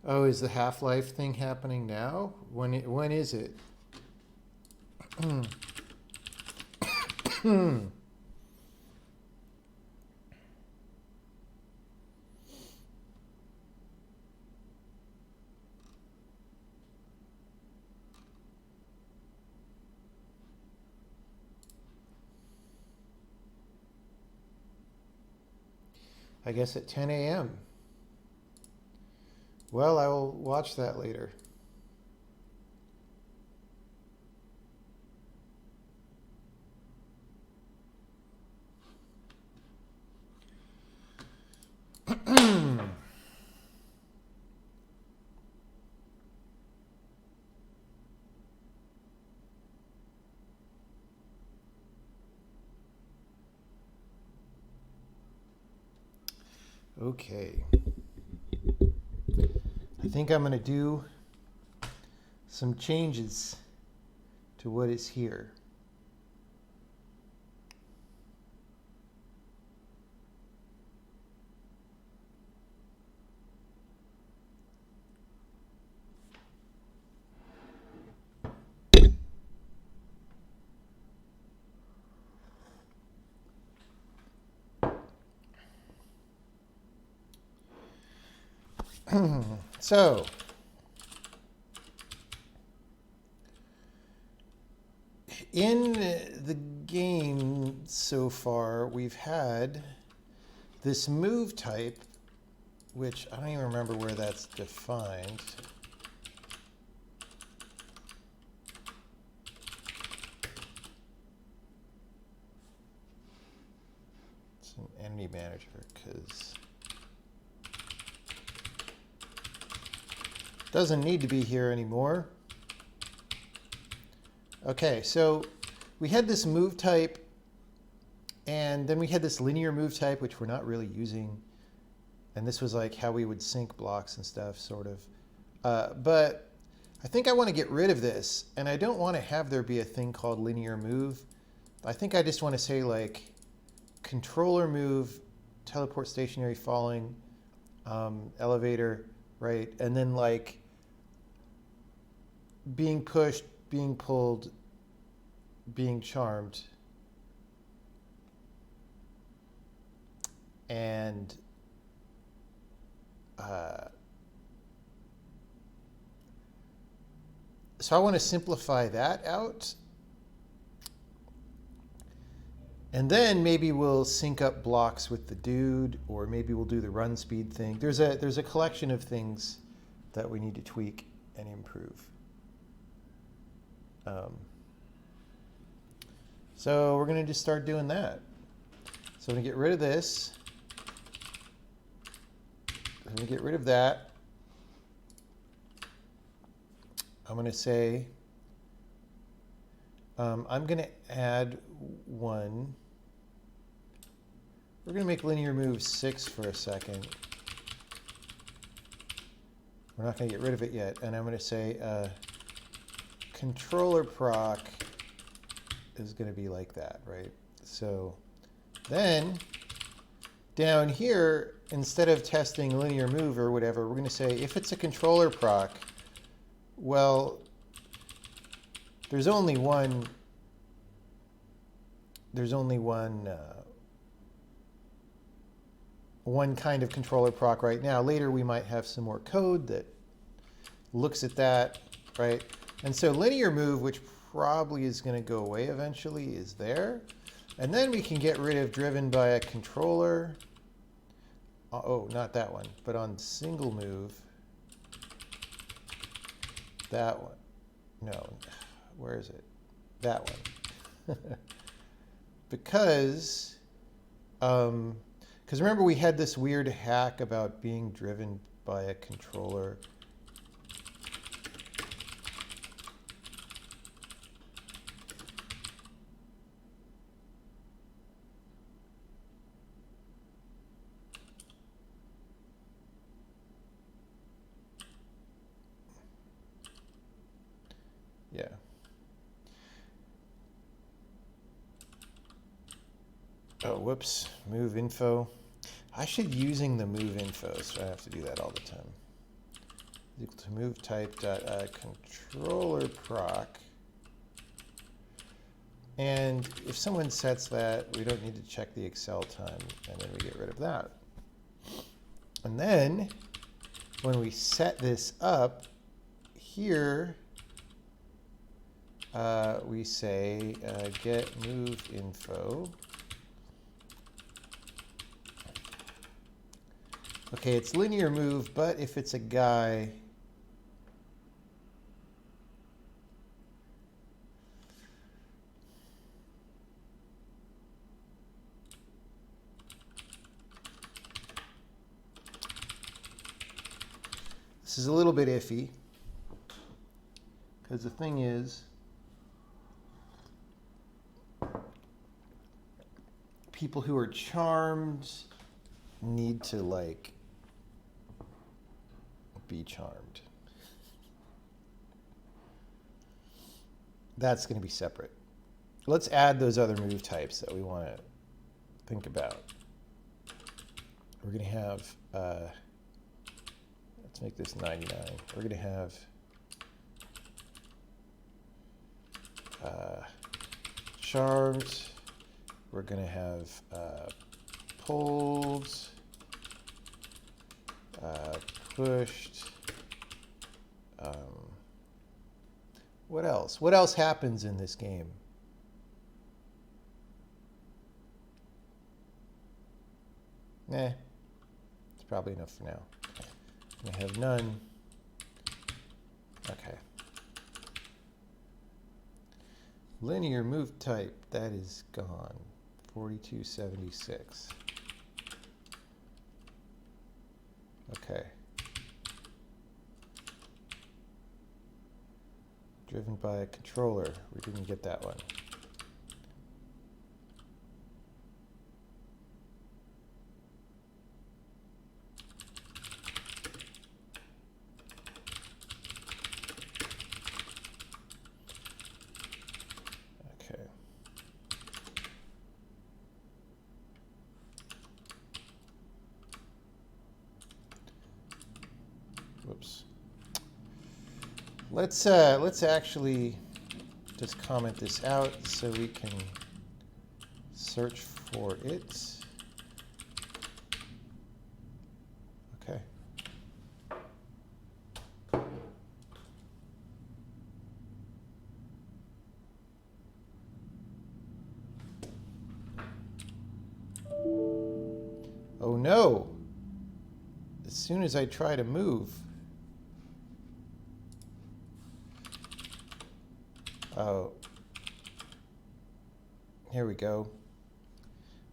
Oh, is the half-life thing happening now? When is it? I guess at 10 a.m. Well, I will watch that later. Okay. I think I'm going to do some changes to what is here. So, in the game so far, we've had this move type, which I don't even remember where that's defined. It's an entity manager because it doesn't need to be here anymore. Okay, so we had this move type, and then we had this linear move type, which we're not really using. And this was like how we would sync blocks and stuff, sort of. But I think I want to get rid of this, and I don't want to have there be a thing called linear move. I think I just want to say like controller move, teleport stationary falling, elevator, right? And then like being pushed, being pulled, being charmed, and so I want to simplify that out. And then maybe we'll sync up blocks with the dude, or maybe we'll do the run speed thing. There's a collection of things that we need to tweak and improve. So we're going to just start doing that. So I'm going to get rid of this. I'm going to get rid of that. I'm going to say, I'm going to add one. We're going to make linear move 6 for a second. We're not going to get rid of it yet. And I'm going to say controller proc is going to be like that, right? So then down here, instead of testing linear move or whatever, we're going to say if it's a controller proc, well, there's only one kind of controller proc right now. Later we might have some more code that looks at that, right? And so linear move, which probably is going to go away eventually, is there. And then we can get rid of driven by a controller. Oh, not that one, but on single move, that one. No, where is it? That one. Because remember we had this weird hack about being driven by a controller. Yeah. Oh, whoops. Move info. I should be using the move info, so I have to do that all the time. is equal to move type dot controller proc. And if someone sets that, we don't need to check the Excel time, and then we get rid of that. And then when we set this up here, we say get move info. Okay, it's linear move, but if it's a guy, this is a little bit iffy, because the thing is, people who are charmed need to, like, be charmed. That's going to be separate. Let's add those other move types that we want to think about. We're going to have, let's make this 99. We're going to have charmed. We're going to have pulled, pushed. What else? What else happens in this game? Nah, it's probably enough for now. I have none. Okay. Linear move type, that is gone. 4276. Okay. Driven by a controller. We didn't get that one. Okay. Whoops. Let's actually just comment this out so we can search for it. Okay. Oh no! As soon as I try to move, oh, here we go.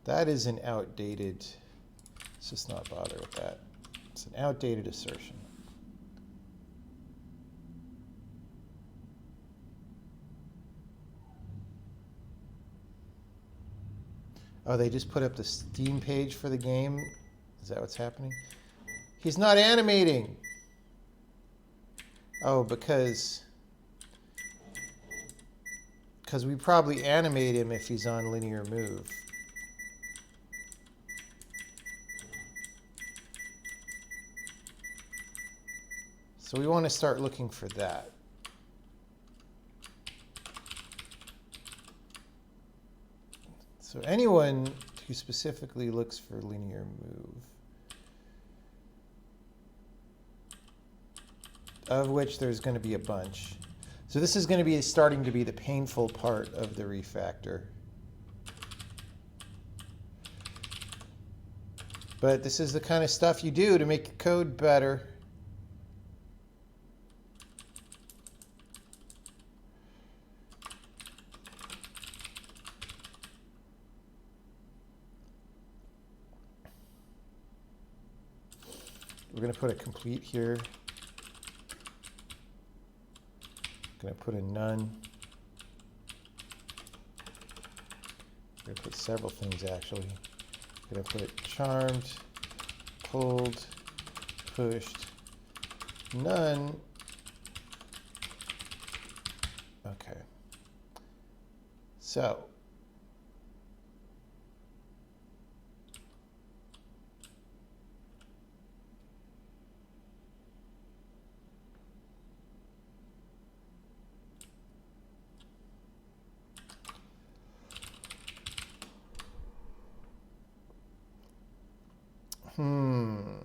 That is an outdated, let's just not bother with that. It's an outdated assertion. Oh, they just put up the Steam page for the game? Is that what's happening? He's not animating! Oh, because we probably animate him if he's on linear move. So we want to start looking for that. So anyone who specifically looks for linear move, of which there's going to be a bunch. So this is going to be starting to be the painful part of the refactor. But this is the kind of stuff you do to make your code better. We're going to put a complete here. Going to put a none. Going to put several things actually. Going to put charmed, pulled, pushed, none. Okay. So Hmm.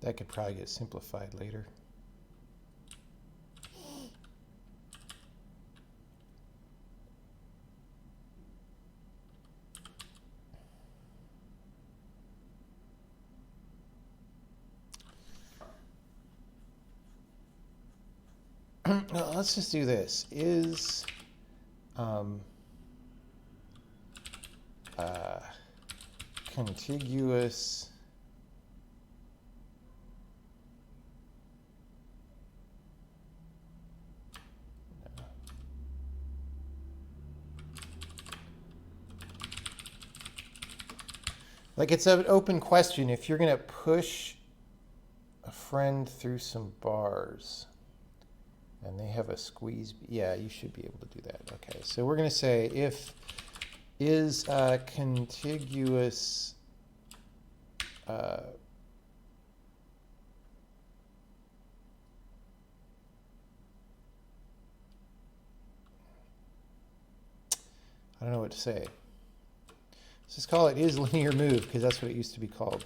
That could probably get simplified later. No, let's just do this. Is contiguous like it's an open question. If you're going to push a friend through some bars and they have a squeeze, yeah, you should be able to do that. Okay, so we're going to say if is contiguous I don't know what to say. Let's just call it is linear move because that's what it used to be called.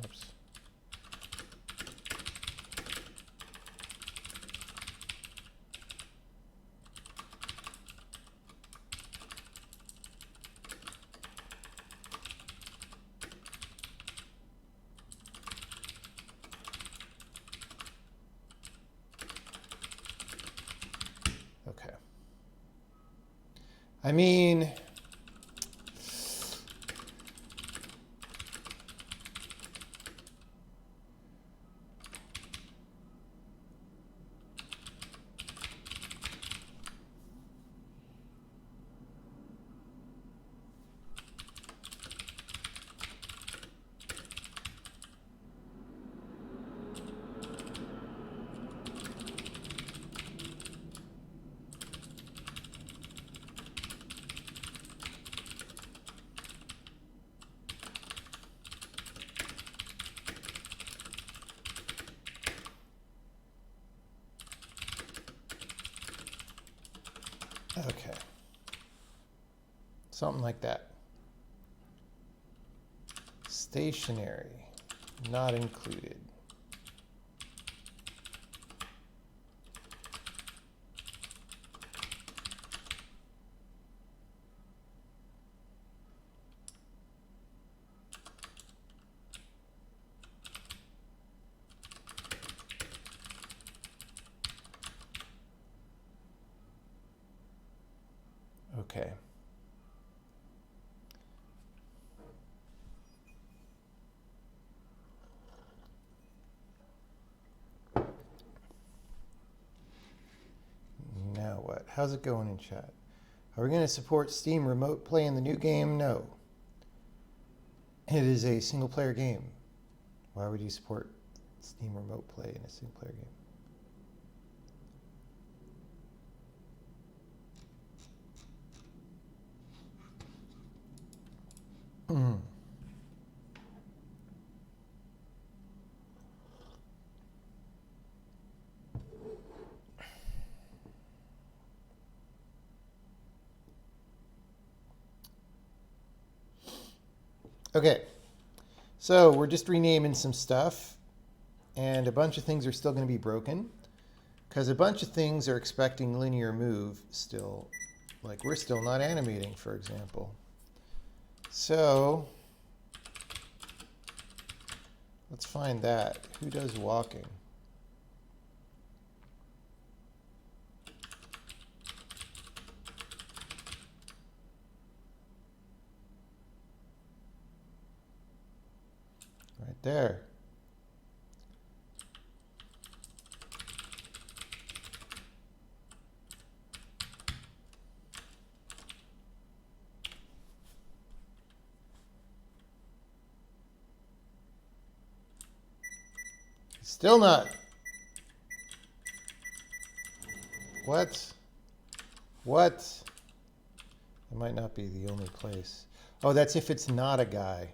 Oops. Okay. I mean, okay. Something like that. Stationary, not included. Okay. Now what? How's it going in chat? Are we going to support Steam Remote Play in the new game? No. It is a single-player game. Why would you support Steam Remote Play in a single-player game? Okay, so we're just renaming some stuff, and a bunch of things are still going to be broken, because a bunch of things are expecting linear move still. Like, we're still not animating, for example. So let's find that. Who does walking? Right there. Still not. What? What? It might not be the only place. Oh, that's if it's not a guy.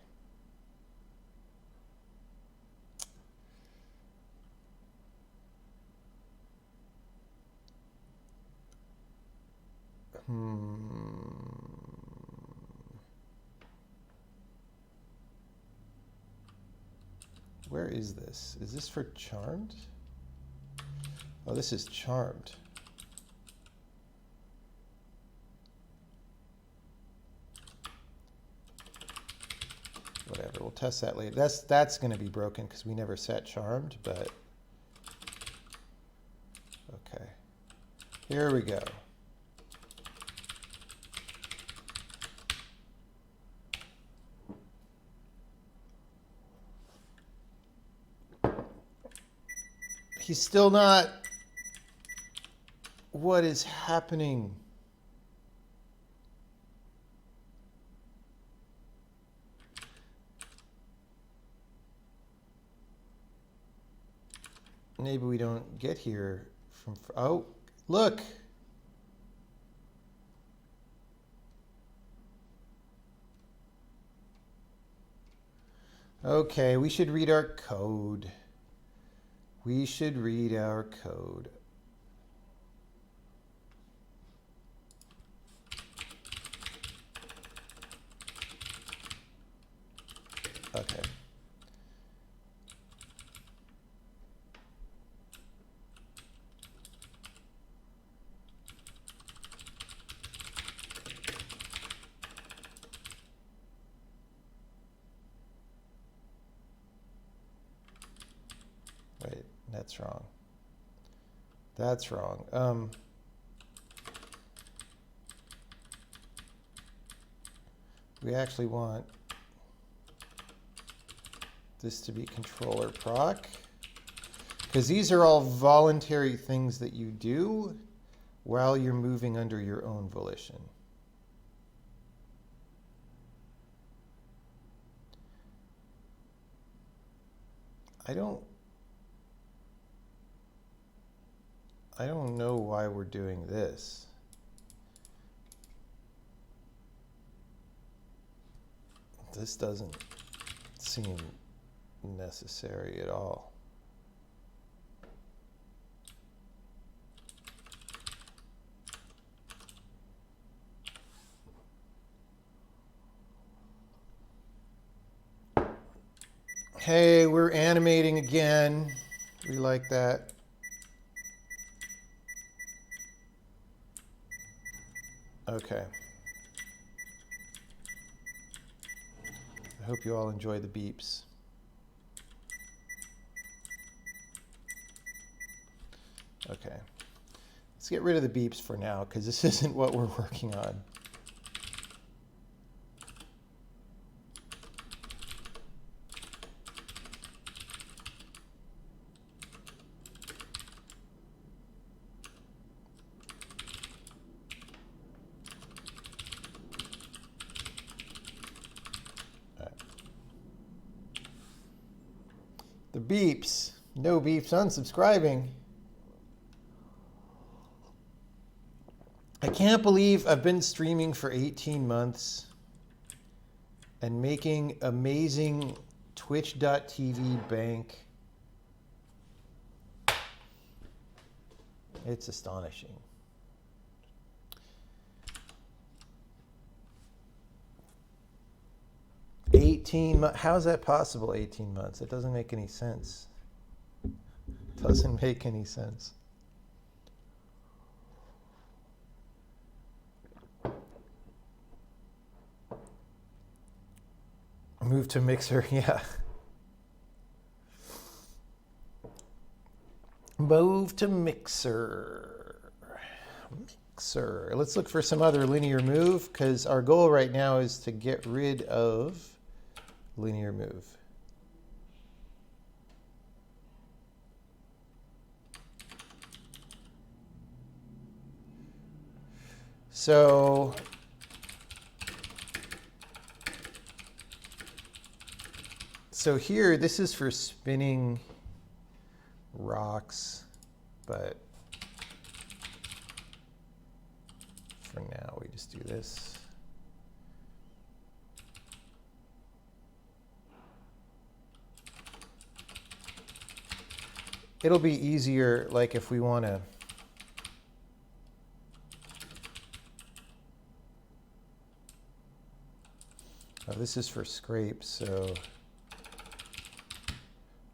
Where is this? Is this for Charmed? Oh, this is Charmed. Whatever, we'll test that later. That's going to be broken because we never set Charmed, but okay. Here we go. He's still not. What is happening? Maybe we don't get here from. Oh, look. Okay, we should read our code. We should read our code. Okay. Wait, that's wrong. That's wrong. We actually want this to be controller proc, because these are all voluntary things that you do while you're moving under your own volition. I don't know why we're doing this. This doesn't seem necessary at all. Hey, we're animating again. We like that. Okay. I hope you all enjoy the beeps. Okay. Let's get rid of the beeps for now, because this isn't what we're working on. Beeps. No beeps unsubscribing. I can't believe I've been streaming for 18 months and making amazing Twitch.tv bank. It's astonishing. 18 months. How is that possible, 18 months? It doesn't make any sense. Doesn't make any sense. Move to Mixer, yeah. Move to Mixer. Mixer. Let's look for some other linear move, because our goal right now is to get rid of linear move. So here, this is for spinning rocks, but for now we just do this. It'll be easier, like if we want to this is for scrapes, so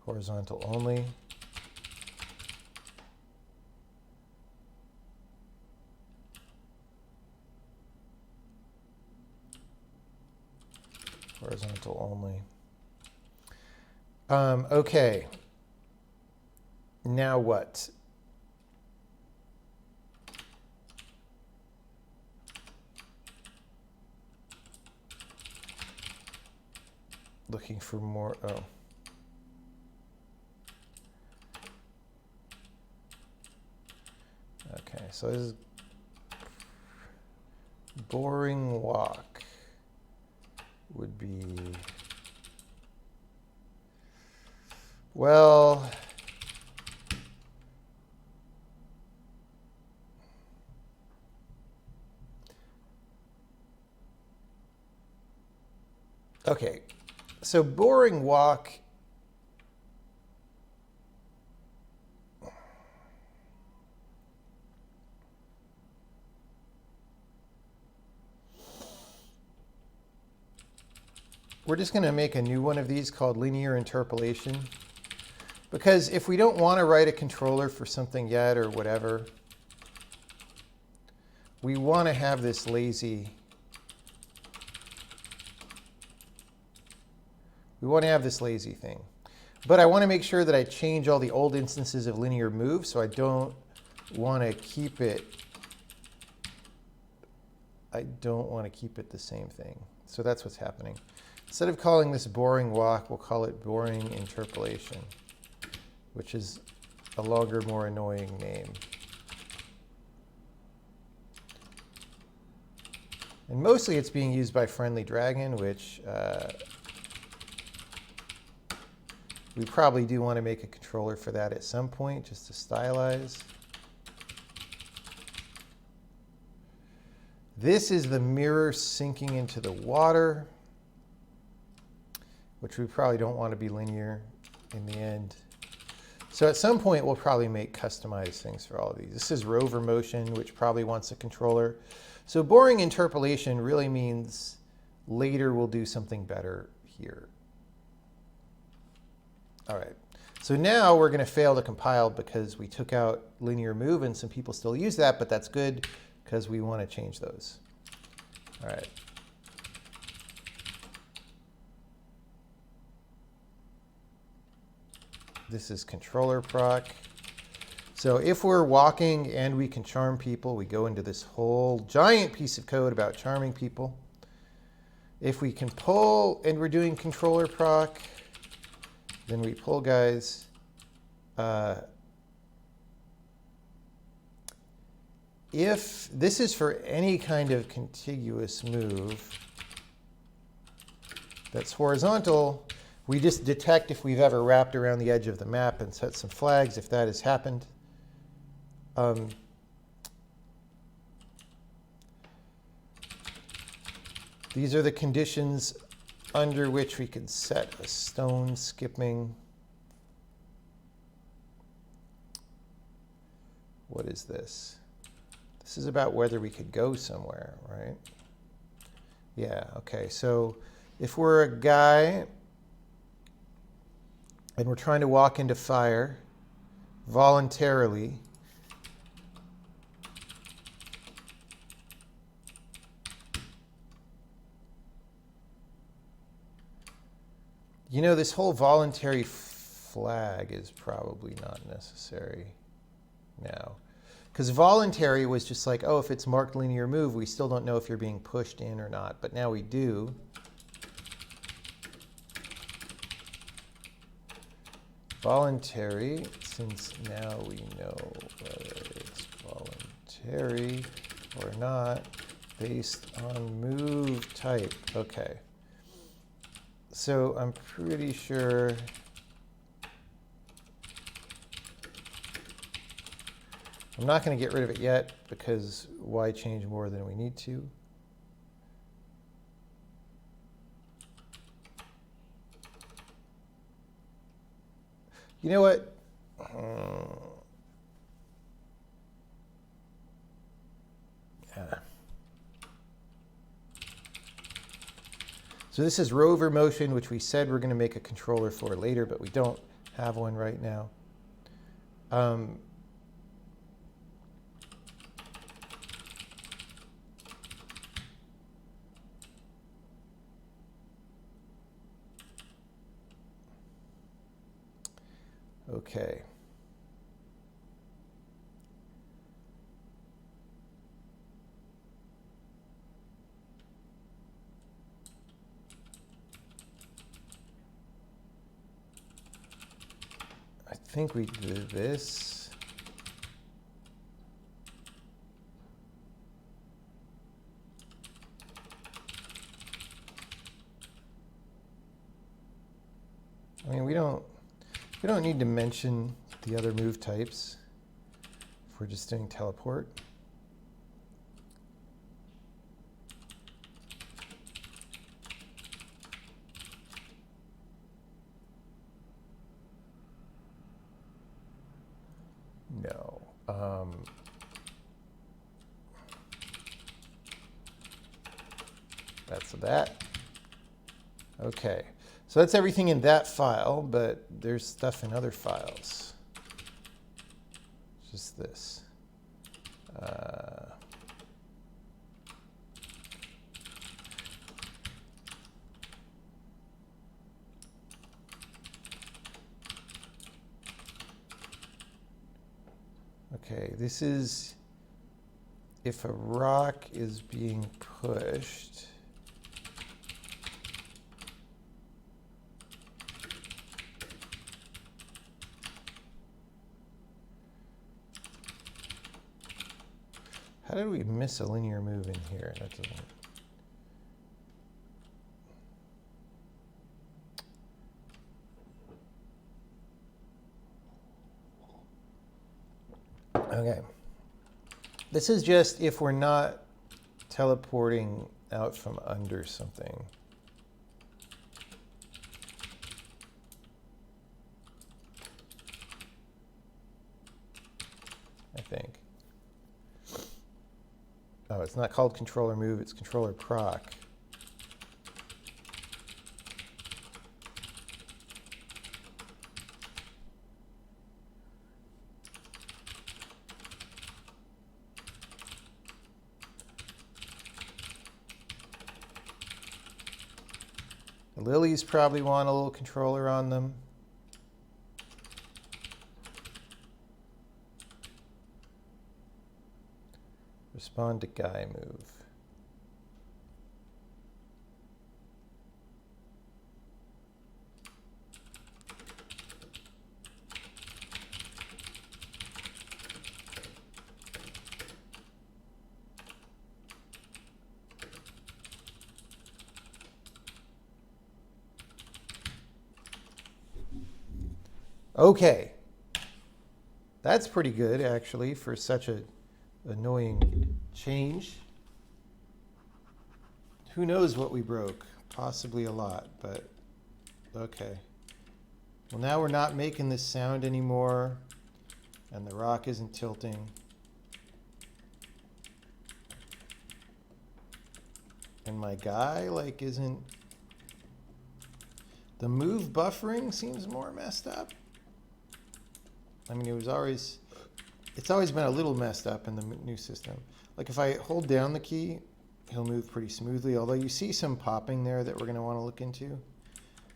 horizontal only. Horizontal only. Okay. Now what? Looking for more. Oh. Okay, so this is boring walk would be, well, okay, so boring walk, we're just going to make a new one of these called linear interpolation, because if we don't want to write a controller for something yet or whatever, we want to have this lazy. We want to have this lazy thing. But I want to make sure that I change all the old instances of linear move, so I don't want to keep it. I don't want to keep it the same thing. So that's what's happening. Instead of calling this boring walk, we'll call it boring interpolation, which is a longer, more annoying name. And mostly it's being used by Friendly Dragon, which we probably do want to make a controller for that at some point, just to stylize. This is the mirror sinking into the water, which we probably don't want to be linear in the end. So at some point, we'll probably make customized things for all of these. This is rover motion, which probably wants a controller. So boring interpolation really means later we'll do something better here. All right, so now we're going to fail to compile because we took out linear move, and some people still use that, but that's good because we want to change those. All right. This is controller proc. So if we're walking and we can charm people, we go into this whole giant piece of code about charming people. If we can pull and we're doing controller proc, then we pull guys. If this is for any kind of contiguous move that's horizontal, We just detect if we've ever wrapped around the edge of the map and set some flags if that has happened. These are the conditions under which we can set a stone skipping. What is this? This is about whether we could go somewhere, right? Yeah, okay. So if we're a guy and we're trying to walk into fire voluntarily, you know, this whole voluntary flag is probably not necessary now. Because voluntary was just like, oh, if it's marked linear move, we still don't know if you're being pushed in or not. But now we do. Voluntary, since now we know whether it's voluntary or not based on move type. Okay. So I'm pretty sure I'm not going to get rid of it yet because why change more than we need to? You know what? Yeah. So this is rover motion, which we said we're going to make a controller for later, but we don't have one right now. Okay. I think we did this. I mean, we don't need to mention the other move types if we're just doing teleport. No. That's that. Okay. So that's everything in that file, but there's stuff in other files. Just this. Okay, this is if a rock is being pushed. How did we miss a linear move in here? That doesn't. Okay. This is just if we're not teleporting out from under something. I think. Oh, it's not called controller move, it's controller proc. The lilies probably want a little controller on them. Respond to guy move. Okay. That's pretty good, actually, for such a annoying change. Who knows what we broke? Possibly a lot, but okay. Well, now we're not making this sound anymore, and the rock isn't tilting. And my guy, like, isn't... The move buffering seems more messed up. I mean, it's always been a little messed up in the new system. Like, if I hold down the key, he'll move pretty smoothly, although you see some popping there that we're going to want to look into.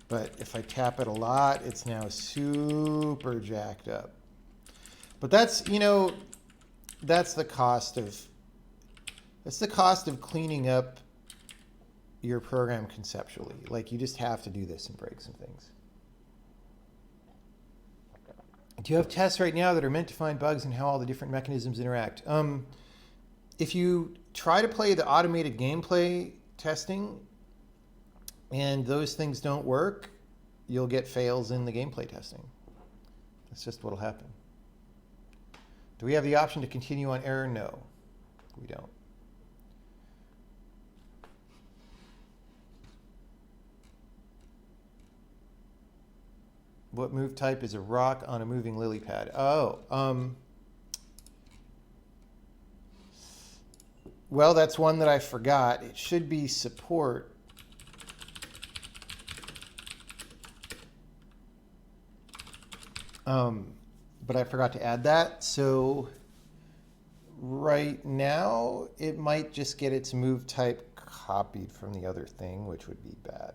But if I tap it a lot, it's now super jacked up. But that's, you know, that's the cost of cleaning up your program conceptually. Like, you just have to do this and break some things. Do you have tests right now that are meant to find bugs and how all the different mechanisms interact? If you try to play the automated gameplay testing and those things don't work, you'll get fails in the gameplay testing. That's just what'll happen. Do we have the option to continue on error? No, we don't. What move type is a rock on a moving lily pad? Oh, well, that's one that I forgot. It should be support. But I forgot to add that. So right now, it might just get its move type copied from the other thing, which would be bad.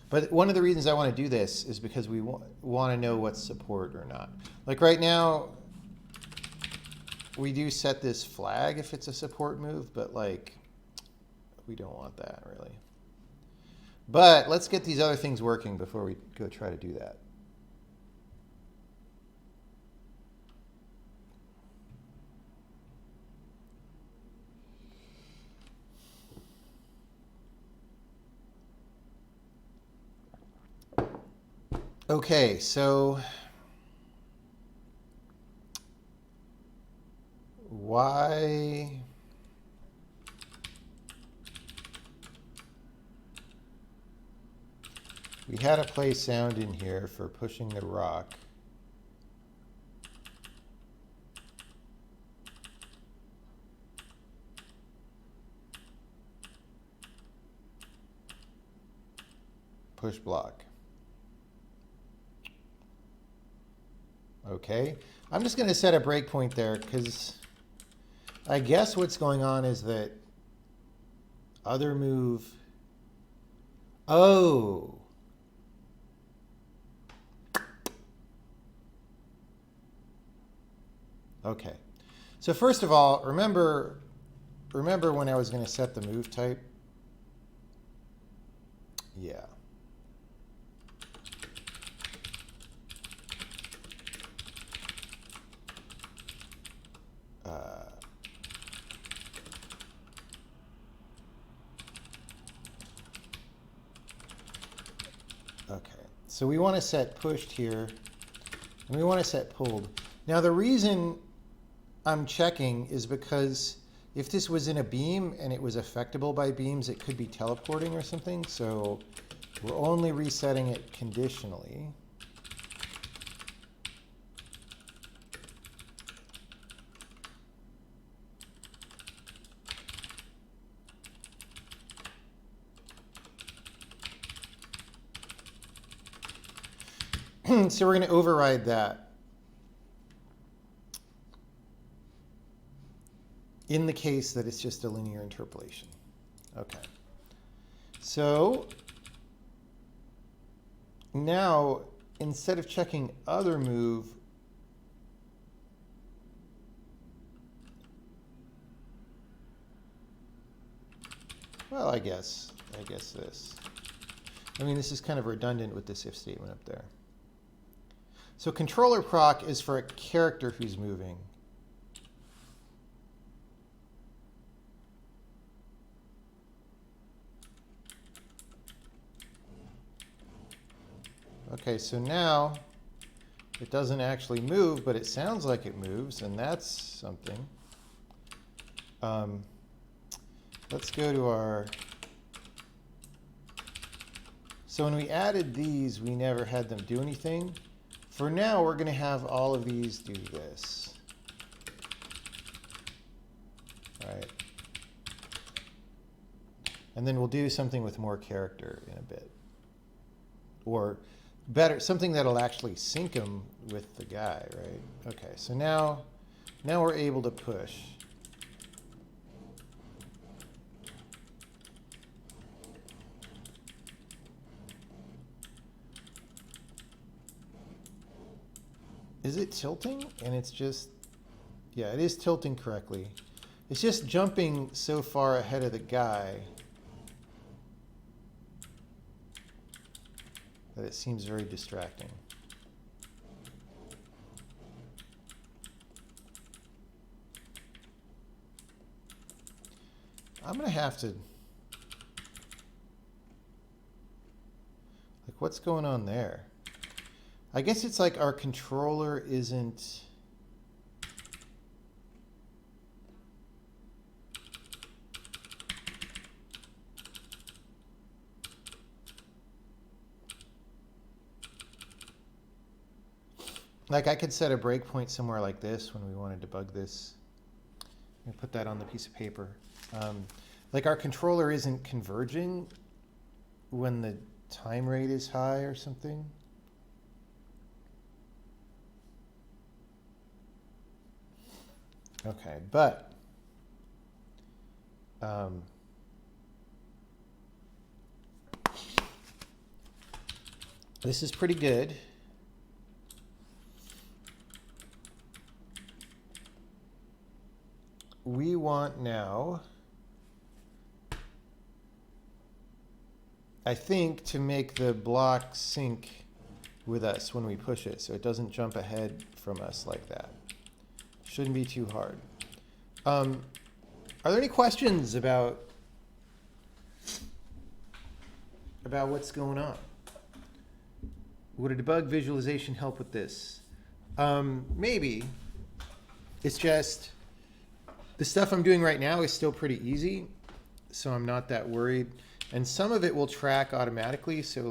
But one of the reasons I want to do this is because we want to know what's support or not. Like right now, we do set this flag if it's a support move, but like, we don't want that really. But let's get these other things working before we go try to do that. Okay, so why we had a play sound in here for pushing the rock. Push block. Okay, I'm just going to set a breakpoint there because I guess what's going on is that other move. Oh. Okay. So first of all, remember when I was going to set the move type? Yeah. Okay, so we want to set pushed here, and we want to set pulled. Now the reason I'm checking is because if this was in a beam and it was affectable by beams, it could be teleporting or something, so we're only resetting it conditionally. So we're going to override that in the case that it's just a linear interpolation. Okay. So now, instead of checking other move, well, I guess this. I mean, this is kind of redundant with this if statement up there. So controller proc is for a character who's moving. Okay, so now it doesn't actually move, but it sounds like it moves, and that's something. Let's go to our... So when we added these, we never had them do anything. For now, we're going to have all of these do this. Right. And then we'll do something with more character in a bit. Or better, something that'll actually sync them with the guy, right? Okay, so now we're able to push. Is it tilting? And it's just, yeah, it is tilting correctly. It's just jumping so far ahead of the guy that it seems very distracting. I'm going to have to, like, what's going on there? I guess it's like our controller isn't... Like I could set a breakpoint somewhere like this when we want to debug this. And put that on the piece of paper. Like our controller isn't converging when the time rate is high or something. Okay, but this is pretty good. We want now, I think, to make the block sync with us when we push it so it doesn't jump ahead from us like that. Shouldn't be too hard. Are there any questions about what's going on? Would a debug visualization help with this? Maybe. It's just the stuff I'm doing right now is still pretty easy, so I'm not that worried. And some of it will track automatically. So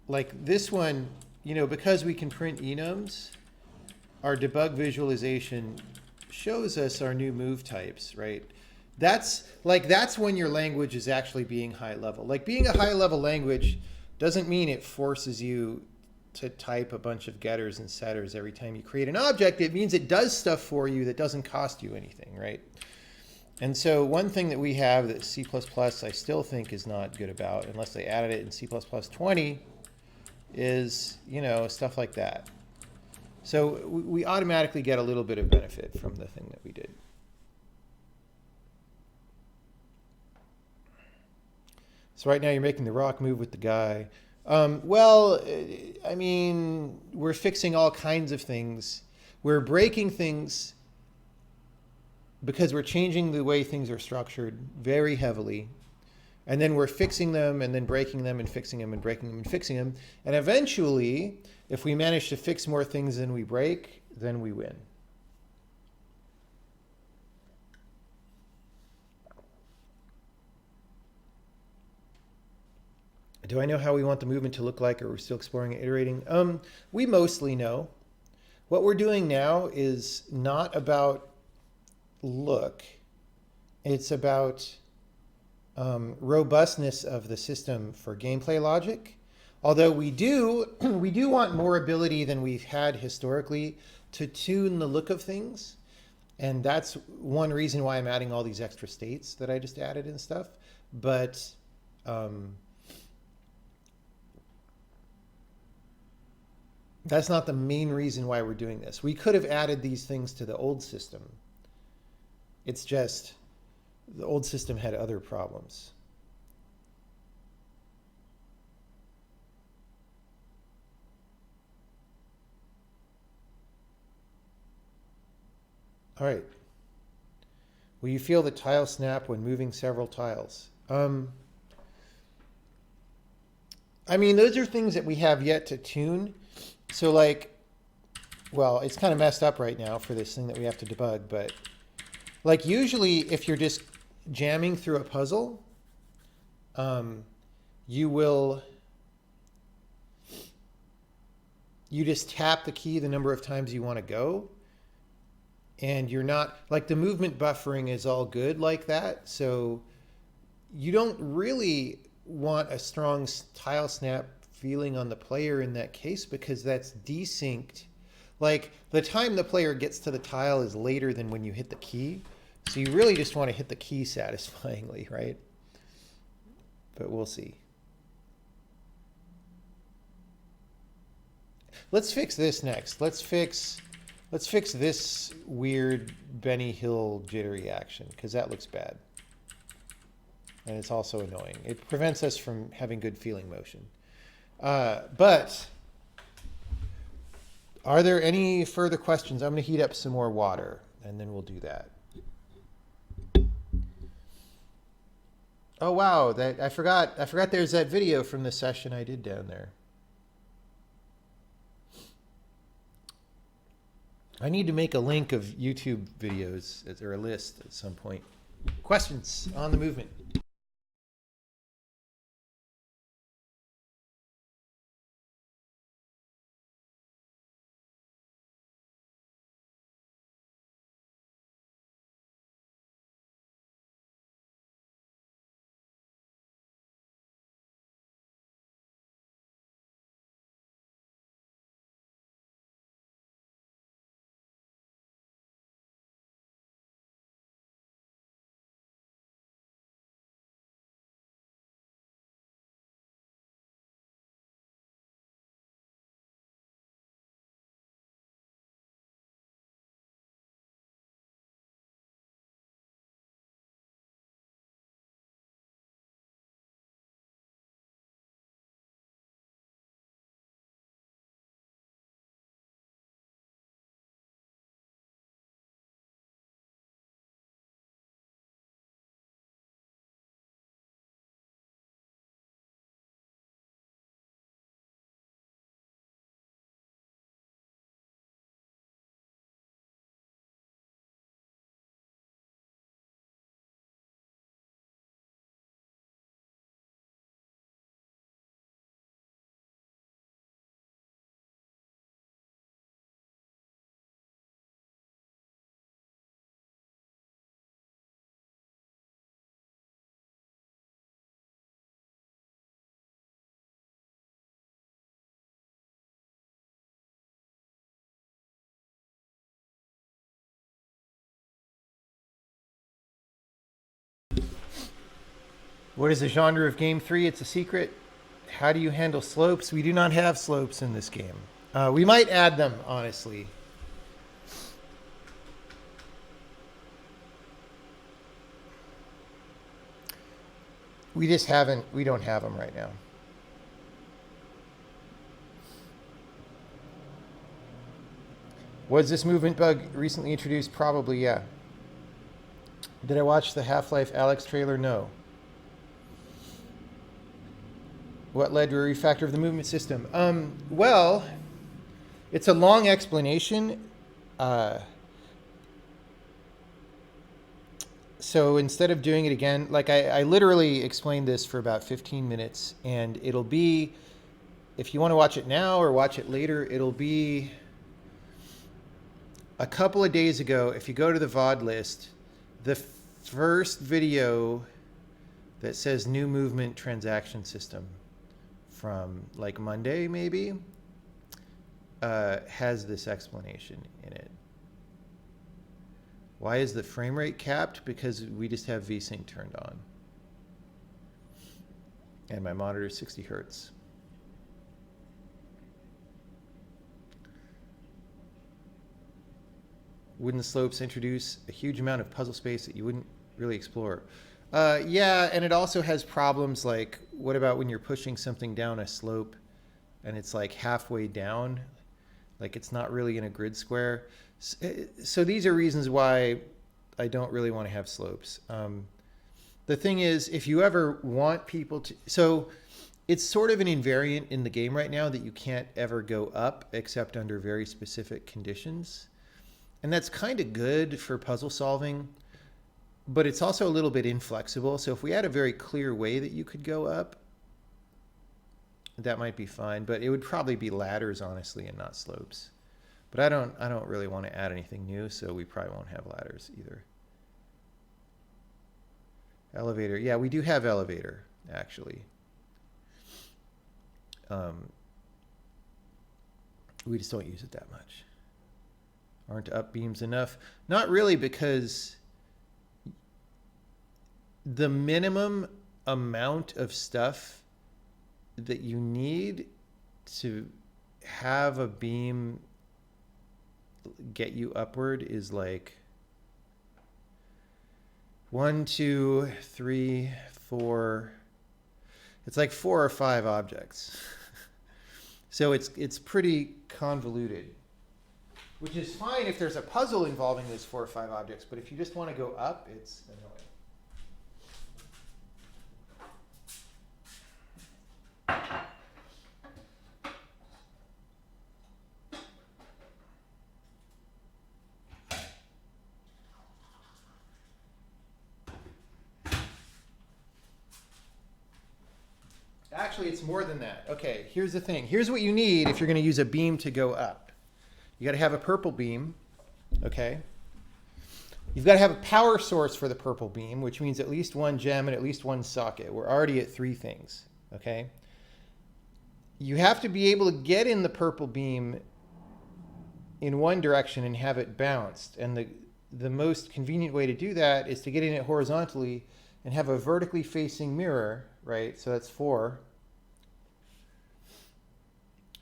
like this one, you know, because we can print enums, our debug visualization shows us our new move types, right? That's when your language is actually being high level. Like being a high level language doesn't mean it forces you to type a bunch of getters and setters every time you create an object. It means it does stuff for you that doesn't cost you anything, right? And so one thing that we have that C++ I still think is not good about, unless they added it in C++ 20, is, you know, stuff like that. So we automatically get a little bit of benefit from the thing that we did. So right now you're making the rock move with the guy. Well, I mean, we're fixing all kinds of things. We're breaking things because we're changing the way things are structured very heavily. And then we're fixing them and then breaking them and fixing them and breaking them and fixing them. And eventually, if we manage to fix more things than we break, then we win. Do I know how we want the movement to look like, or we're still exploring and iterating? We mostly know. What we're doing now is not about look. It's about robustness of the system for gameplay logic. Although we do want more ability than we've had historically to tune the look of things. And that's one reason why I'm adding all these extra states that I just added and stuff. But that's not the main reason why we're doing this. We could have added these things to the old system. It's just the old system had other problems. All right. Will you feel the tile snap when moving several tiles? I mean, those are things that we have yet to tune. So like, well, it's kind of messed up right now for this thing that we have to debug, but like usually if you're just jamming through a puzzle, you just tap the key the number of times you want to go. And you're not, like the movement buffering is all good like that. So you don't really want a strong tile snap feeling on the player in that case because that's desynced. Like the time the player gets to the tile is later than when you hit the key. So you really just want to hit the key satisfyingly, right? But we'll see. Let's fix this next. Let's fix this weird Benny Hill jittery action because that looks bad. And it's also annoying. It prevents us from having good feeling motion. But are there any further questions? I'm going to heat up some more water and then we'll do that. Oh wow, that I forgot there's that video from the session I did down there. I need to make a link of YouTube videos or a list at some point. Questions on the movement? What is the genre of game 3? It's a secret. How do you handle slopes? We do not have slopes in this game. We might add them, honestly. We just haven't, we don't have them right now. Was this movement bug recently introduced? Probably, yeah. Did I watch the Half-Life Alex trailer? No. What led to a refactor of the movement system? Well, it's a long explanation. So instead of doing it again, like I literally explained this for about 15 minutes, and it'll be, if you want to watch it now or watch it later, it'll be a couple of days ago. If you go to the VOD list, the first video that says new movement transaction system from like Monday maybe has this explanation in it. Why is the frame rate capped? Because we just have VSync turned on. And my monitor is 60 hertz. Wouldn't slopes introduce a huge amount of puzzle space that you wouldn't really explore? Yeah, and it also has problems like, what about when you're pushing something down a slope and it's like halfway down? Like it's not really in a grid square. So these are reasons why I don't really want to have slopes. The thing is, if you ever want people to, so it's sort of an invariant in the game right now that you can't ever go up except under very specific conditions. And that's kind of good for puzzle solving, but it's also a little bit inflexible. So if we had a very clear way that you could go up, that might be fine, but it would probably be ladders, honestly, and not slopes. But I don't really want to add anything new, so we probably won't have ladders either. Elevator. Yeah, we do have elevator, actually. We just don't use it that much. Aren't up beams enough? Not really, because the minimum amount of stuff that you need to have a beam get you upward is like 1, 2, 3, 4. It's like 4 or 5 objects. So it's pretty convoluted, which is fine if there's a puzzle involving those 4 or 5 objects, but if you just want to go up, it's annoying. Actually, it's more than that. Okay, here's the thing. Here's what you need if you're going to use a beam to go up. You got to have a purple beam, okay? You've got to have a power source for the purple beam, which means at least 1 gem and at least 1 socket. We're already at 3 things, okay? You have to be able to get in the purple beam in one direction and have it bounced. And the most convenient way to do that is to get in it horizontally and have a vertically facing mirror, right? So that's 4.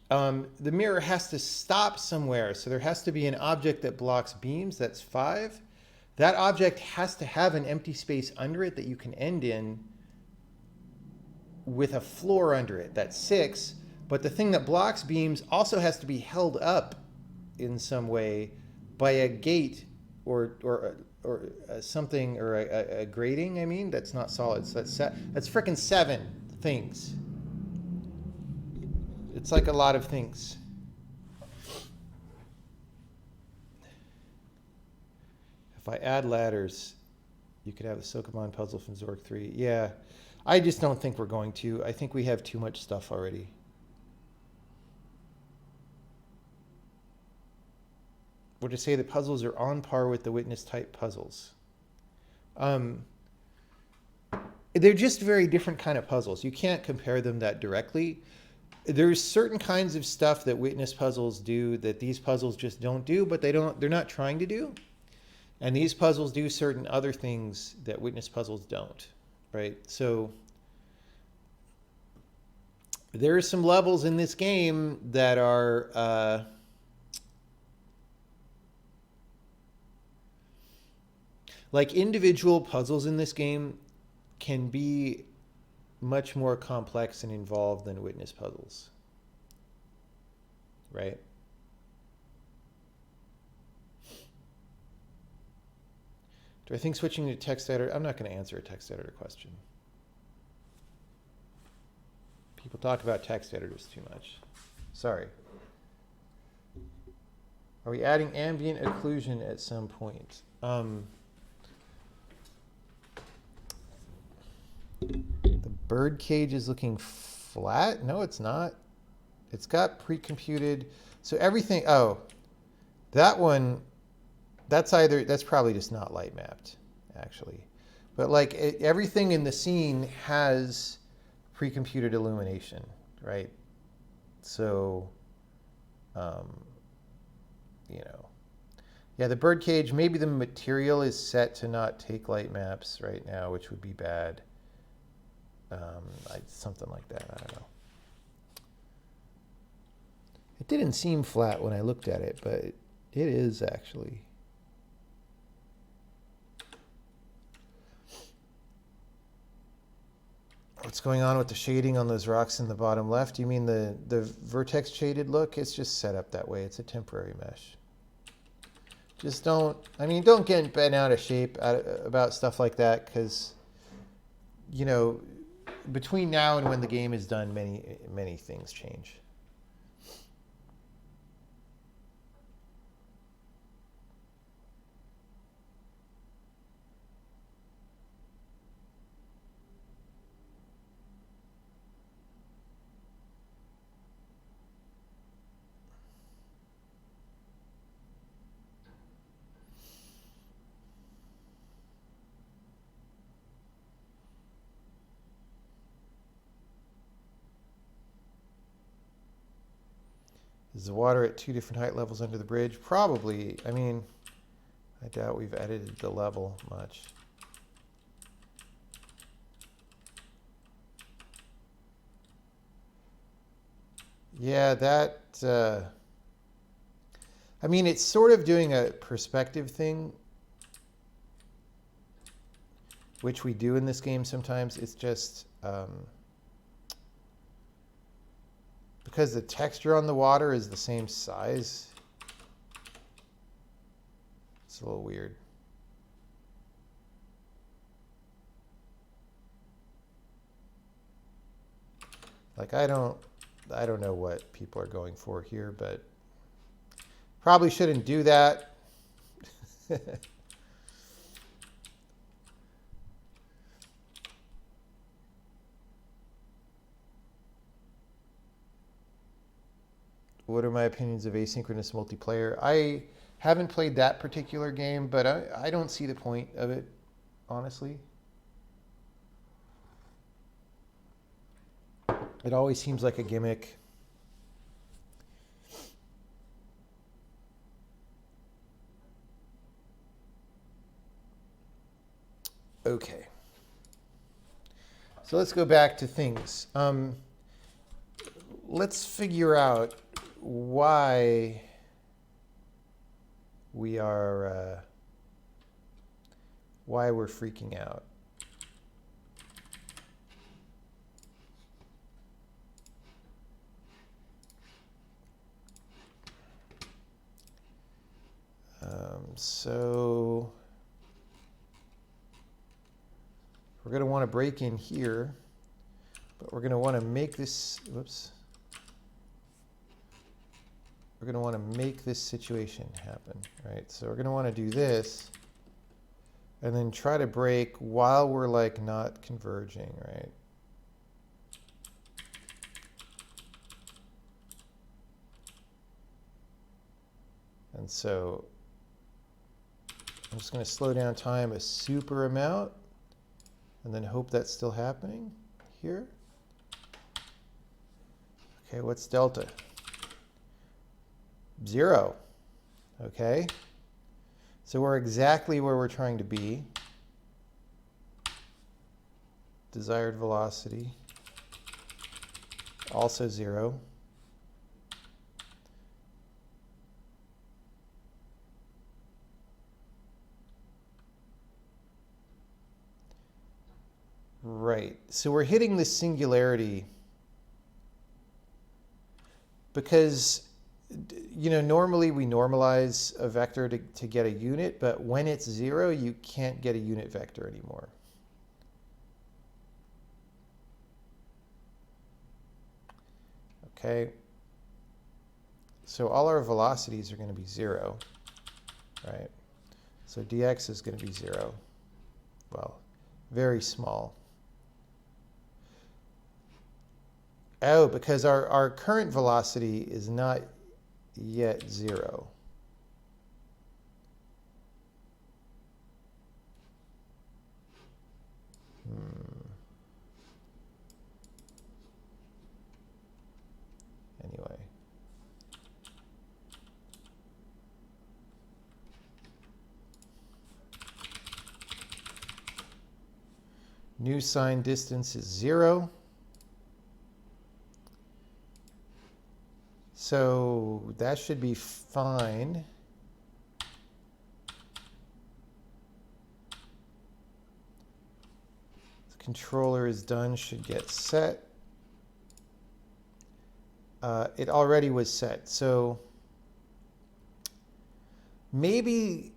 The mirror has to stop somewhere. So there has to be an object that blocks beams. That's 5. That object has to have an empty space under it that you can end in with a floor under it. That's 6. But the thing that blocks beams also has to be held up in some way by a gate or something, or a grating. I mean, that's not solid. So that's frickin' 7 things. It's like a lot of things. If I add ladders, you could have a Sokoban puzzle from Zork 3. Yeah, I just don't think we're going to. I think we have too much stuff already. Or to say the puzzles are on par with the witness type puzzles. They're just very different kind of puzzles. You can't compare them that directly. There's certain kinds of stuff that witness puzzles do that these puzzles just don't do, but they're not trying to do. And these puzzles do certain other things that witness puzzles don't, right? So there are some levels in this game that are like individual puzzles in this game can be much more complex and involved than witness puzzles, right? Do I think switching to text editor? I'm not going to answer a text editor question. People talk about text editors too much. Sorry. Are we adding ambient occlusion at some point? The bird cage is looking flat. No, it's not. It's got pre-computed. So everything, oh, that one, that's probably just not light mapped, actually. But like everything in the scene has pre-computed illumination, right? So, you know, yeah, the bird cage, maybe the material is set to not take light maps right now, which would be bad. Something like that, I don't know. It didn't seem flat when I looked at it, but it is actually. What's going on with the shading on those rocks in the bottom left? You mean the vertex shaded look? It's just set up that way. It's a temporary mesh. Just don't get bent out of shape about stuff like that, because, you know, between now and when the game is done, many things change. Is the water at 2 different height levels under the bridge? Probably. I mean, I doubt we've edited the level much. Yeah, that... I mean, it's sort of doing a perspective thing, which we do in this game sometimes. It's just... because the texture on the water is the same size, it's a little weird. Like, I don't know what people are going for here, but probably shouldn't do that. What are my opinions of asynchronous multiplayer? I haven't played that particular game, but I don't see the point of it, honestly. It always seems like a gimmick. Okay. So let's go back to things. Let's figure out why we are why we're freaking out. So we're going to want to break in here, but we're going to want to make this, whoops. We're going to want to make this situation happen, right? So we're going to want to do this and then try to break while we're like not converging, right? And so I'm just going to slow down time a super amount and then hope that's still happening here. Okay, what's delta? 0. Okay. So we're exactly where we're trying to be. Desired velocity, also 0. Right. So we're hitting the singularity because, you know, normally we normalize a vector to get a unit, but when it's 0, you can't get a unit vector anymore. Okay. So all our velocities are going to be 0, right? So dx is going to be 0. Well, very small. Oh, because our current velocity is not yet 0. Anyway. New sign distance is 0. So that should be fine. The controller is done, should get set. It already was set. So maybe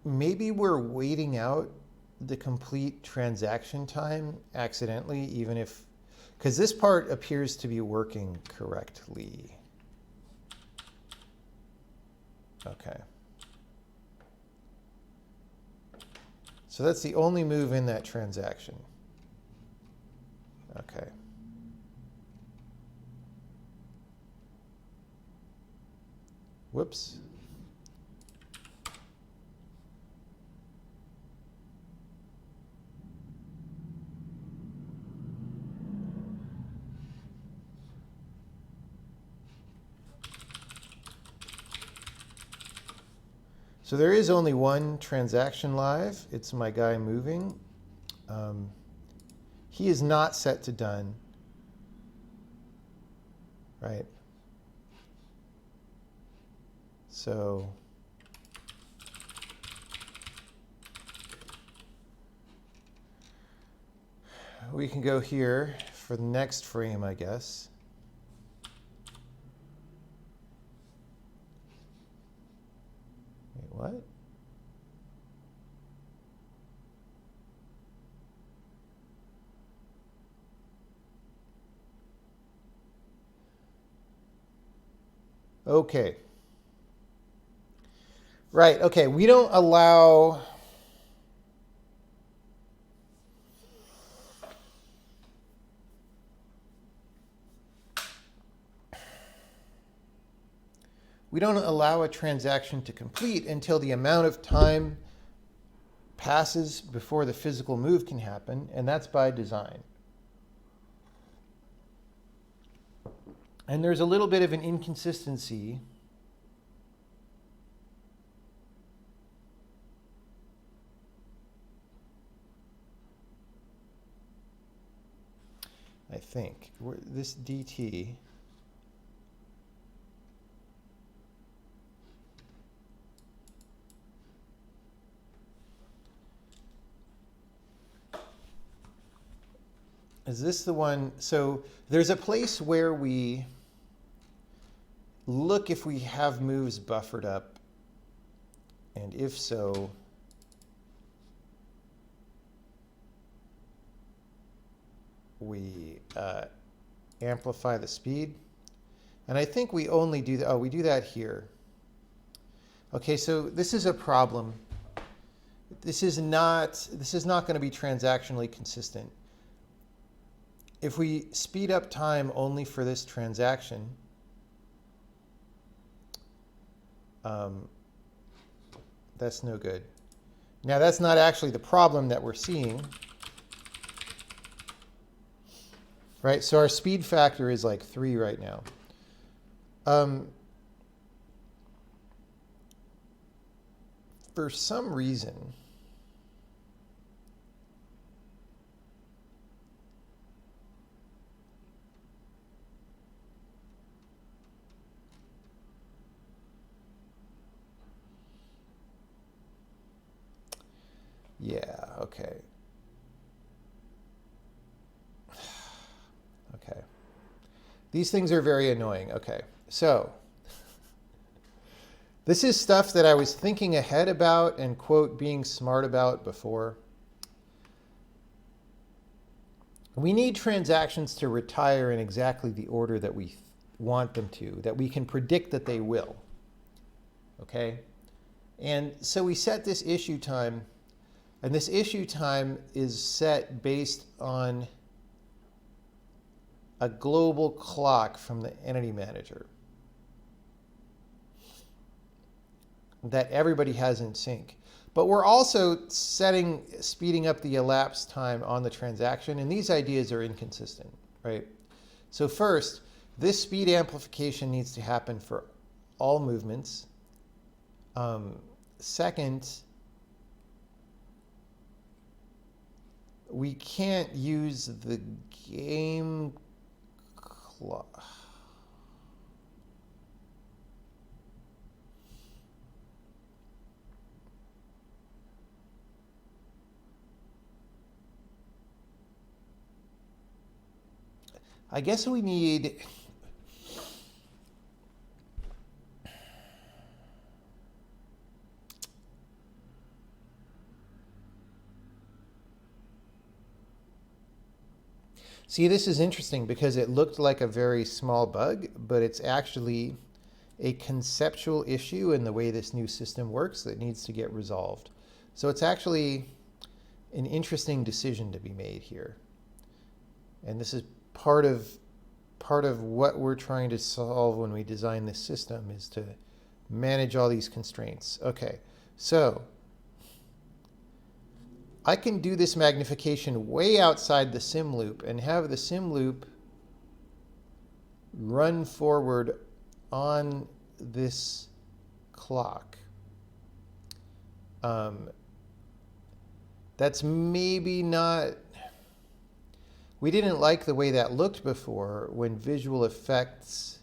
we're waiting out the complete transaction time accidentally, even if, because this part appears to be working correctly. Okay. So that's the only move in that transaction. Okay. Whoops. So there is only one transaction live. It's my guy moving. He is not set to done, right? So we can go here for the next frame, I guess. Wait, what? Okay. Right, okay, we don't allow a transaction to complete until the amount of time passes before the physical move can happen, and that's by design. And there's a little bit of an inconsistency I think. This DT. Is this the one? So there's a place where we look if we have moves buffered up. And if so, we amplify the speed. And I think we only do that. Oh, we do that here. Okay, so this is a problem. This is not going to be transactionally consistent. If we speed up time only for this transaction, that's no good. Now, that's not actually the problem that we're seeing. Right, so our speed factor is like 3 right now. For some reason, yeah, okay. Okay. These things are very annoying. Okay, so this is stuff that I was thinking ahead about and, quote, being smart about before. We need transactions to retire in exactly the order that we want them to, that we can predict that they will. Okay? And so we set this issue time, and this issue time is set based on a global clock from the entity manager that everybody has in sync. But we're also speeding up the elapsed time on the transaction, and these ideas are inconsistent, right? So first, this speed amplification needs to happen for all movements. Second, we can't use the game clock. I guess we need See, this is interesting because it looked like a very small bug, but it's actually a conceptual issue in the way this new system works that needs to get resolved. So it's actually an interesting decision to be made here. And this is part of what we're trying to solve when we design this system, is to manage all these constraints. Okay, so I can do this magnification way outside the sim loop and have the sim loop run forward on this clock. That's maybe not... We didn't like the way that looked before when visual effects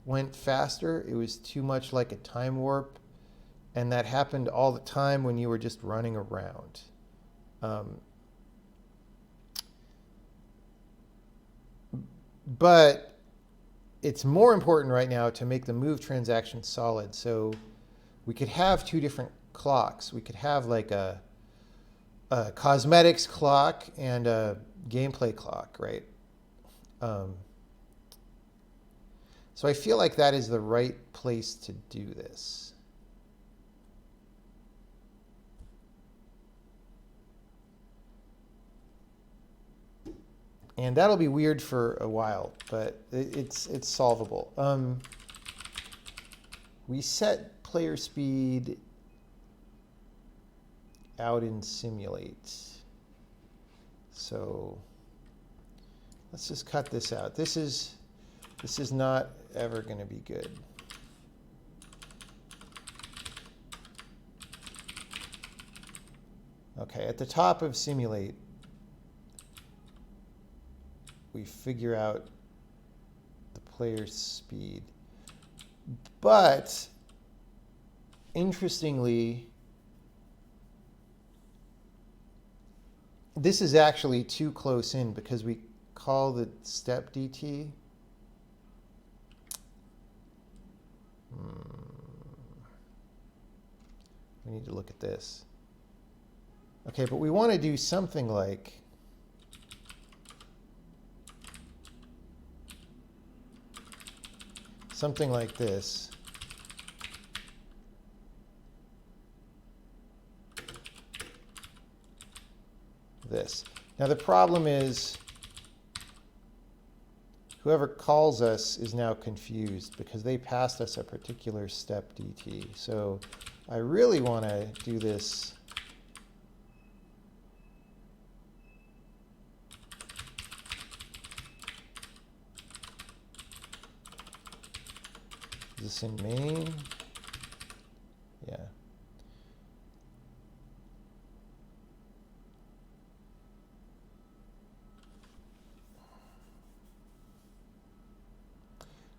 went faster. It was too much like a time warp, and that happened all the time when you were just running around. But it's more important right now to make the move transaction solid. So we could have two different clocks. We could have like a cosmetics clock and a gameplay clock, right? So I feel like that is the right place to do this. And that'll be weird for a while, but it's solvable. We set player speed out in simulate. So let's just cut this out. This is not ever going to be good. Okay, at the top of simulate, we figure out the player's speed. But interestingly, this is actually too close in because we call the step DT. We need to look at this. Okay, but we want to do something like this. This. Now the problem is whoever calls us is now confused because they passed us a particular step DT. So I really want to do this in main? Yeah.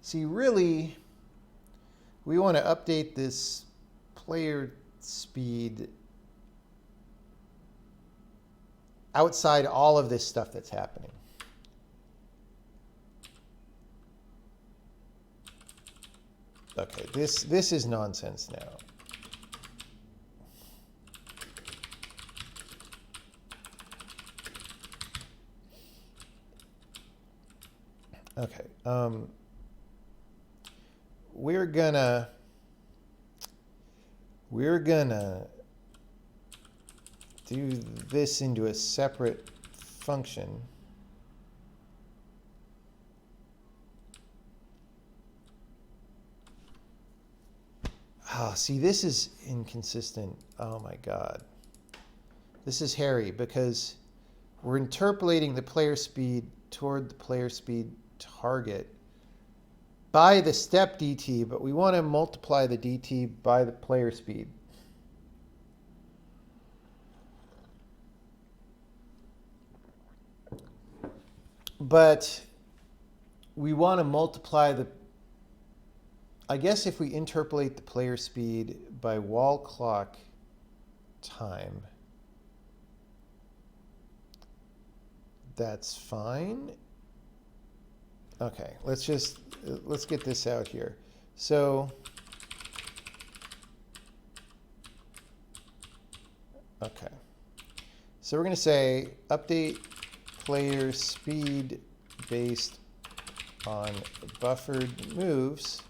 See, really, we want to update this player speed outside all of this stuff that's happening. Okay, this is nonsense now. Okay, we're gonna do this into a separate function. Oh, see, this is inconsistent. Oh my God. This is hairy because we're interpolating the player speed toward the player speed target by the step DT, but we want to multiply the DT by the player speed. But we want to multiply the... I guess if we interpolate the player speed by wall clock time, that's fine. Okay, let's get this out here. So, okay. So we're going to say update player speed based on buffered moves,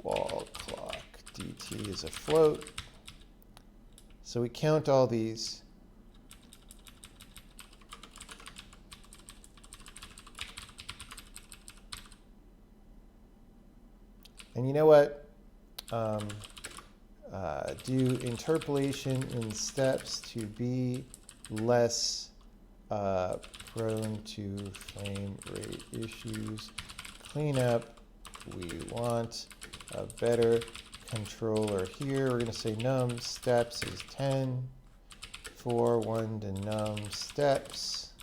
wall clock dt is a float. So we count all these. And you know what? Do interpolation in steps to be less prone to frame rate issues. Cleanup, we want a better controller here. We're going to say num steps is 10 for 1 to num steps.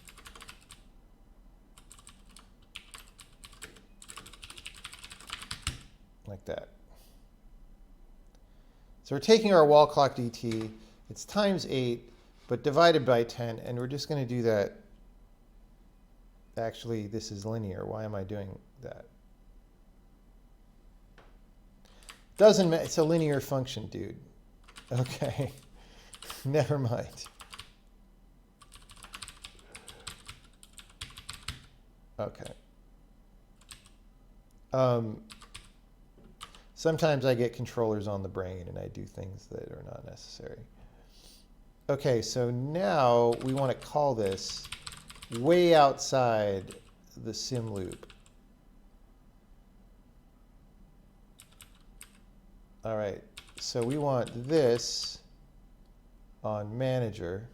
Like that. So we're taking our wall clock dt, it's times 8, but divided by 10, and we're just going to do that. Actually, this is linear. Why am I doing that? Doesn't matter. It's a linear function, dude. Okay. Never mind. Okay. Sometimes I get controllers on the brain and I do things that are not necessary. Okay, so now we want to call this way outside the sim loop. All right, so we want this on manager.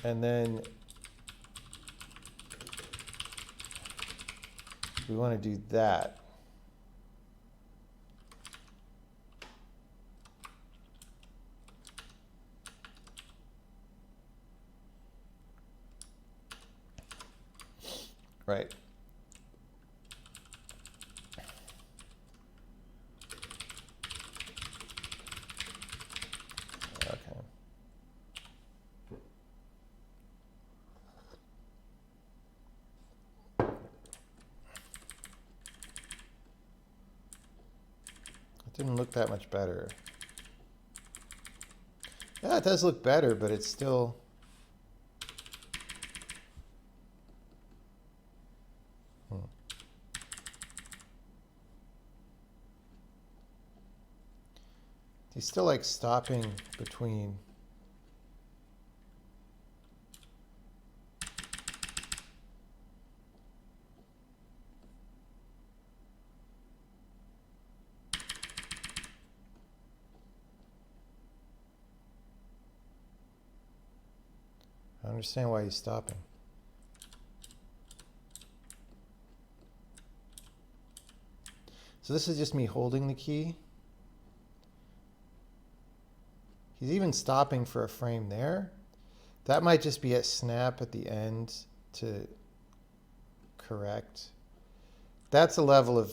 And then we want to do that. Right. Okay. It didn't look that much better. Yeah, it does look better, but it's still... He's still like stopping between. I understand why he's stopping. So this is just me holding the key. He's even stopping for a frame there. That might just be a snap at the end to correct. That's a level of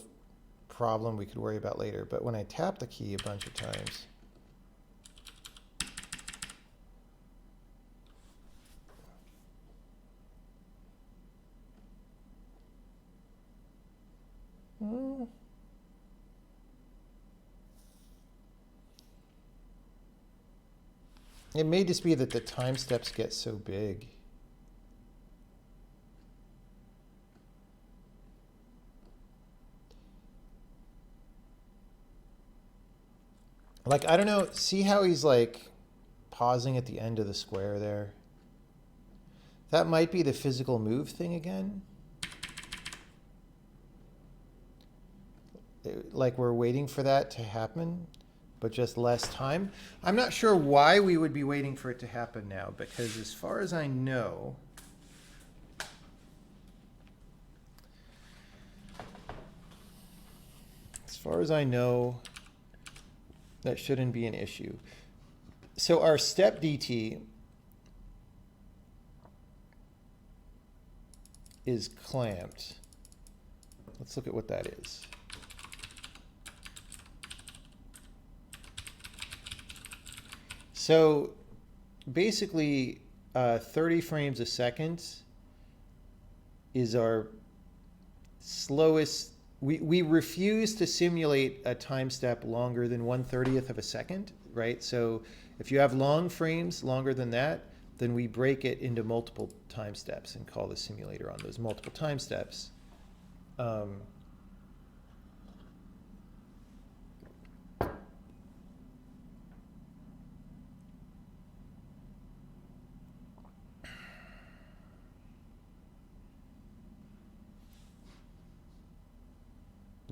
problem we could worry about later. But when I tap the key a bunch of times, it may just be that the time steps get so big. Like, I don't know, see how he's like pausing at the end of the square there? That might be the physical move thing again. Like we're waiting for that to happen, but just less time. I'm not sure why we would be waiting for it to happen now, because as far as I know, that shouldn't be an issue. So our step dt is clamped. Let's look at what that is. So basically 30 frames a second is our slowest. We refuse to simulate a time step longer than 1/30th of a second, right? So if you have long frames longer than that, then we break it into multiple time steps and call the simulator on those multiple time steps.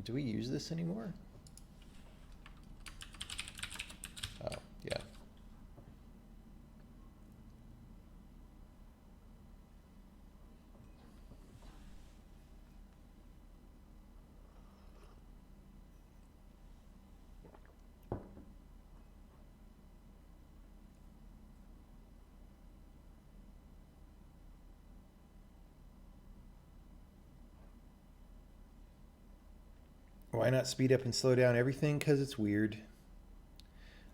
Do we use this anymore? Oh, yeah. Why not speed up and slow down everything? Because it's weird.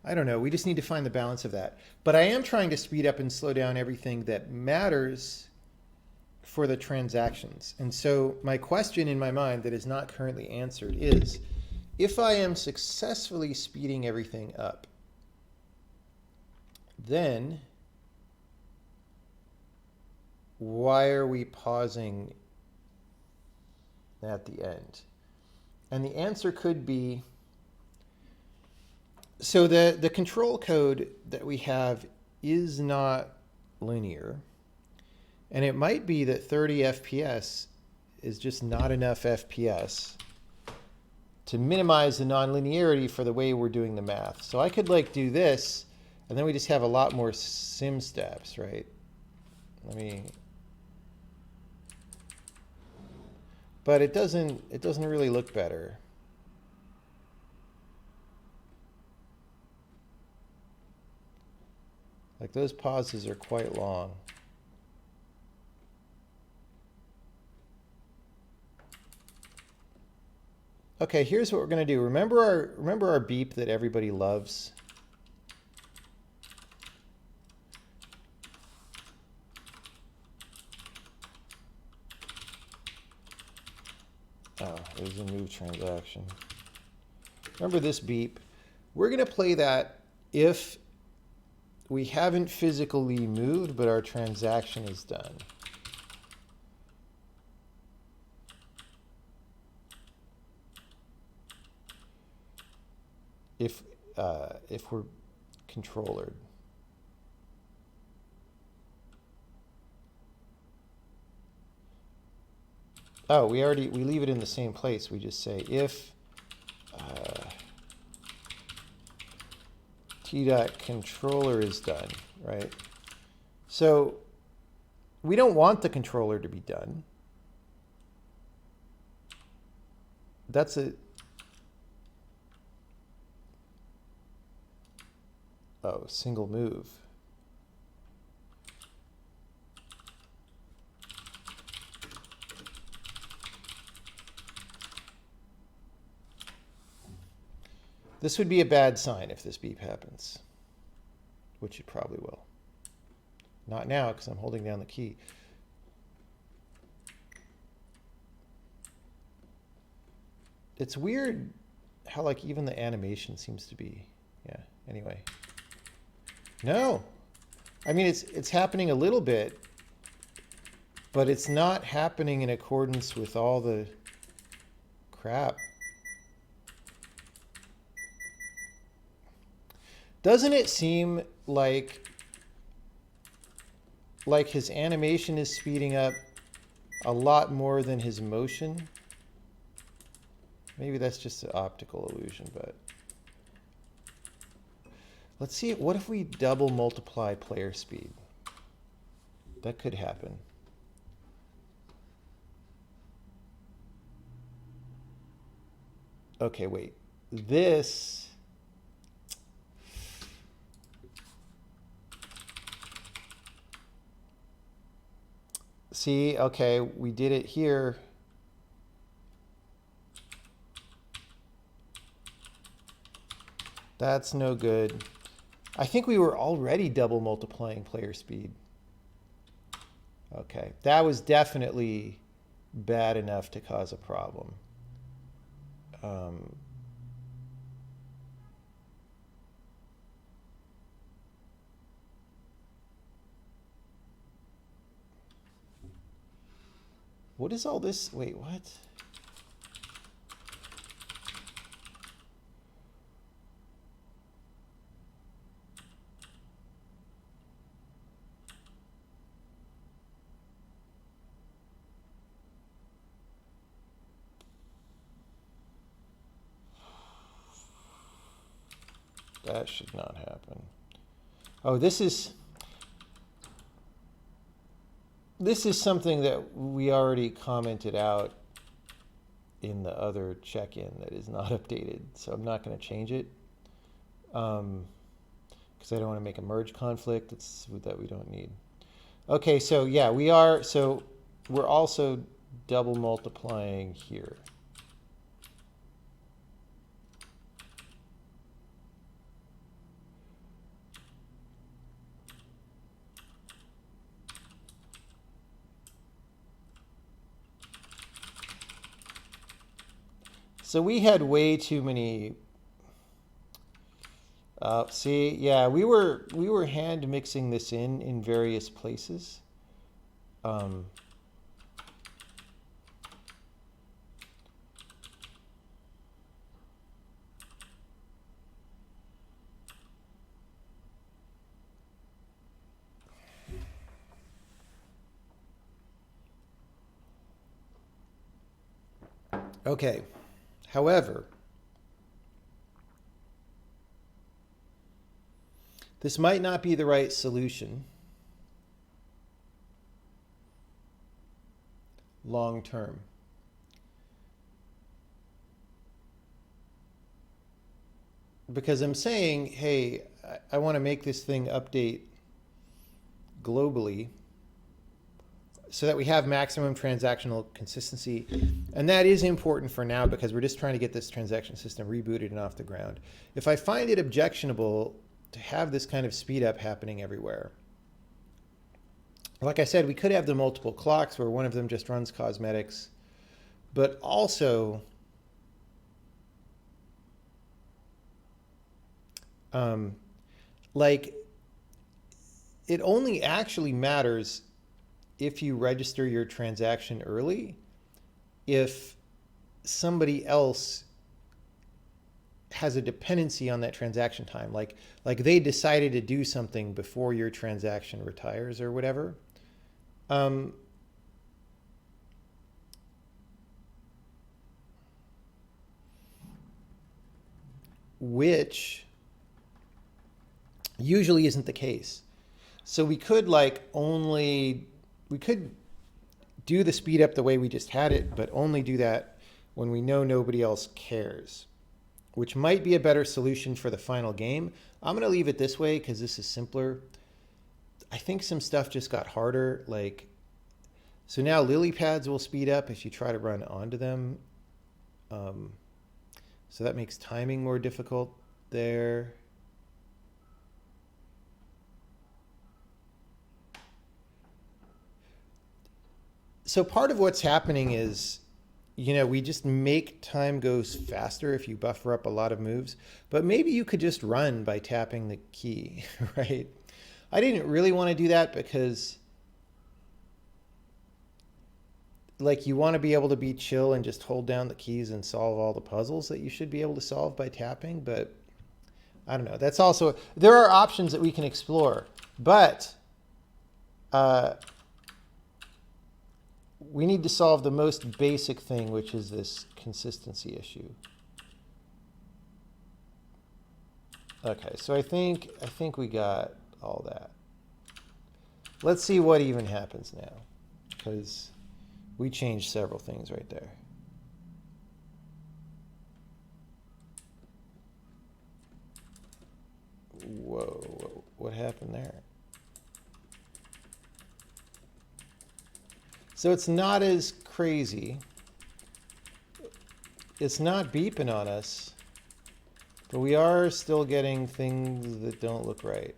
I don't know. We just need to find the balance of that. But I am trying to speed up and slow down everything that matters for the transactions. And so my question in my mind that is not currently answered is, if I am successfully speeding everything up, then why are we pausing at the end? And the answer could be, so the control code that we have is not linear. And it might be that 30 FPS is just not enough FPS to minimize the nonlinearity for the way we're doing the math. So I could like do this, and then we just have a lot more sim steps, right? But it doesn't really look better. Like those pauses are quite long. Okay, here's what we're going to do. Remember our beep that everybody loves? Oh, there's a move transaction. Remember this beep? We're going to play that if we haven't physically moved, but our transaction is done. If we're controllered. Oh, we leave it in the same place. We just say if t.controller is done, right? So we don't want the controller to be done. That's a single move. This would be a bad sign if this beep happens, which it probably will. Not now, because I'm holding down the key. It's weird how like even the animation seems to be, yeah, anyway. No, I mean, it's happening a little bit, but it's not happening in accordance with all the crap. Doesn't it seem like his animation is speeding up a lot more than his motion? Maybe that's just an optical illusion, but let's see. What if we double multiply player speed? That could happen. Okay, wait. This... See, okay, we did it here. That's no good. I think we were already double multiplying player speed. Okay, that was definitely bad enough to cause a problem. What is all this? Wait, what? That should not happen. Oh, this is something that we already commented out in the other check-in that is not updated. So I'm not going to change it because I don't want to make a merge conflict that we don't need. Okay, so yeah, we're also double multiplying here. So we had way too many. See, yeah, we were hand mixing this in various places. Okay, however, this might not be the right solution long term. Because I'm saying, hey, I want to make this thing update globally so that we have maximum transactional consistency. And that is important for now because we're just trying to get this transaction system rebooted and off the ground. If I find it objectionable to have this kind of speed up happening everywhere, like I said, we could have the multiple clocks where one of them just runs cosmetics, but also like it only actually matters if you register your transaction early, if somebody else has a dependency on that transaction time, like they decided to do something before your transaction retires or whatever. Which usually isn't the case. So we could we could do the speed up the way we just had it, but only do that when we know nobody else cares, which might be a better solution for the final game. I'm going to leave it this way because this is simpler. I think some stuff just got harder. So now lily pads will speed up if you try to run onto them. So that makes timing more difficult there. So part of what's happening is, we just make time goes faster if you buffer up a lot of moves, but maybe you could just run by tapping the key, right? I didn't really want to do that because you want to be able to be chill and just hold down the keys and solve all the puzzles that you should be able to solve by tapping, but I don't know. That's also, there are options that we can explore, but we need to solve the most basic thing, which is this consistency issue. Okay, so I think we got all that. Let's see what even happens now, because we changed several things right there. Whoa, what happened there? So it's not as crazy. It's not beeping on us, but we are still getting things that don't look right.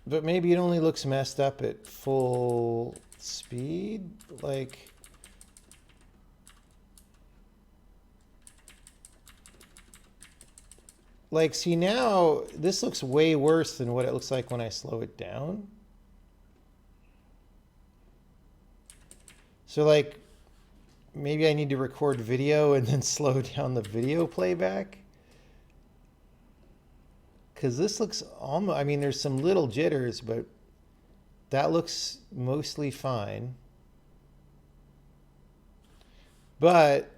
But maybe it only looks messed up at full speed. Like, see now, this looks way worse than what it looks like when I slow it down. So like, maybe I need to record video and then slow down the video playback. Because this looks almost, I mean, there's some little jitters, but that looks mostly fine. But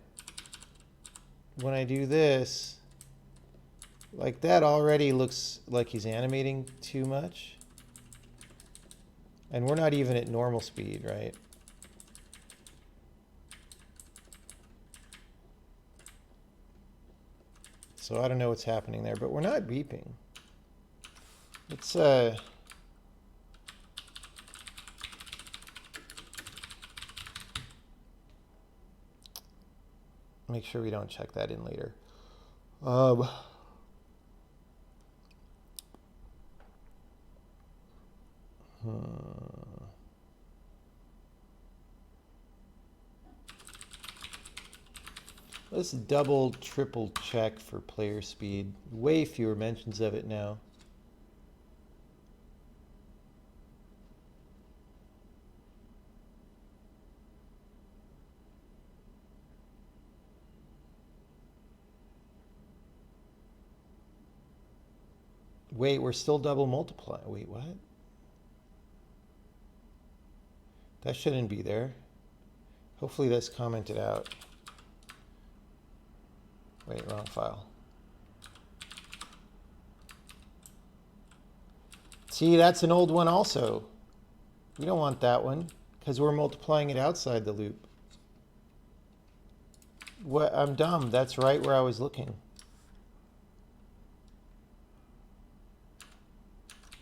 when I do this, like that already looks like he's animating too much. And we're not even at normal speed, right? So I don't know what's happening there, but we're not beeping. Let's make sure we don't check that in later. Let's double, triple check for player speed. Way fewer mentions of it now. Wait, we're still double multiplying. Wait, what? That shouldn't be there. Hopefully that's commented out. Wait, wrong file. See, that's an old one also. We don't want that one because we're multiplying it outside the loop. What? I'm dumb. That's right where I was looking.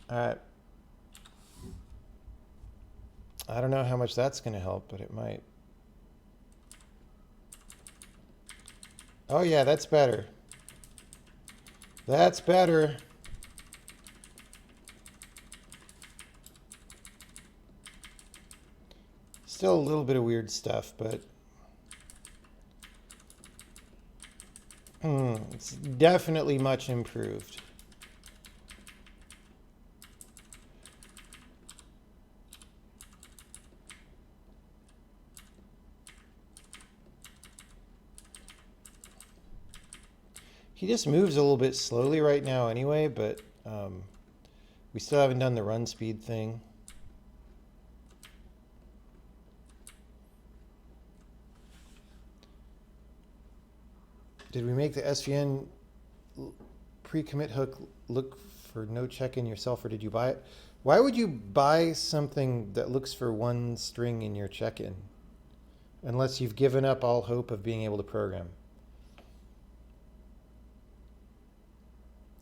All right. I don't know how much that's going to help, but it might. Oh yeah, that's better. That's better. Still a little bit of weird stuff, but it's definitely much improved. He just moves a little bit slowly right now anyway, but we still haven't done the run speed thing. Did we make the SVN pre-commit hook look for no check-in yourself, or did you buy it? Why would you buy something that looks for one string in your check-in unless you've given up all hope of being able to program?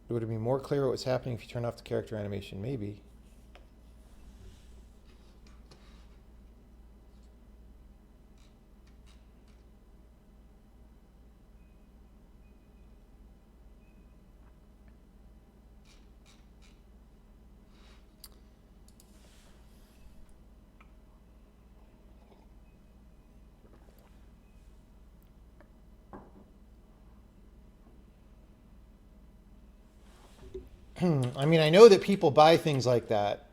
Would it be more clear what was happening if you turned off the character animation? Maybe. I mean, I know that people buy things like that.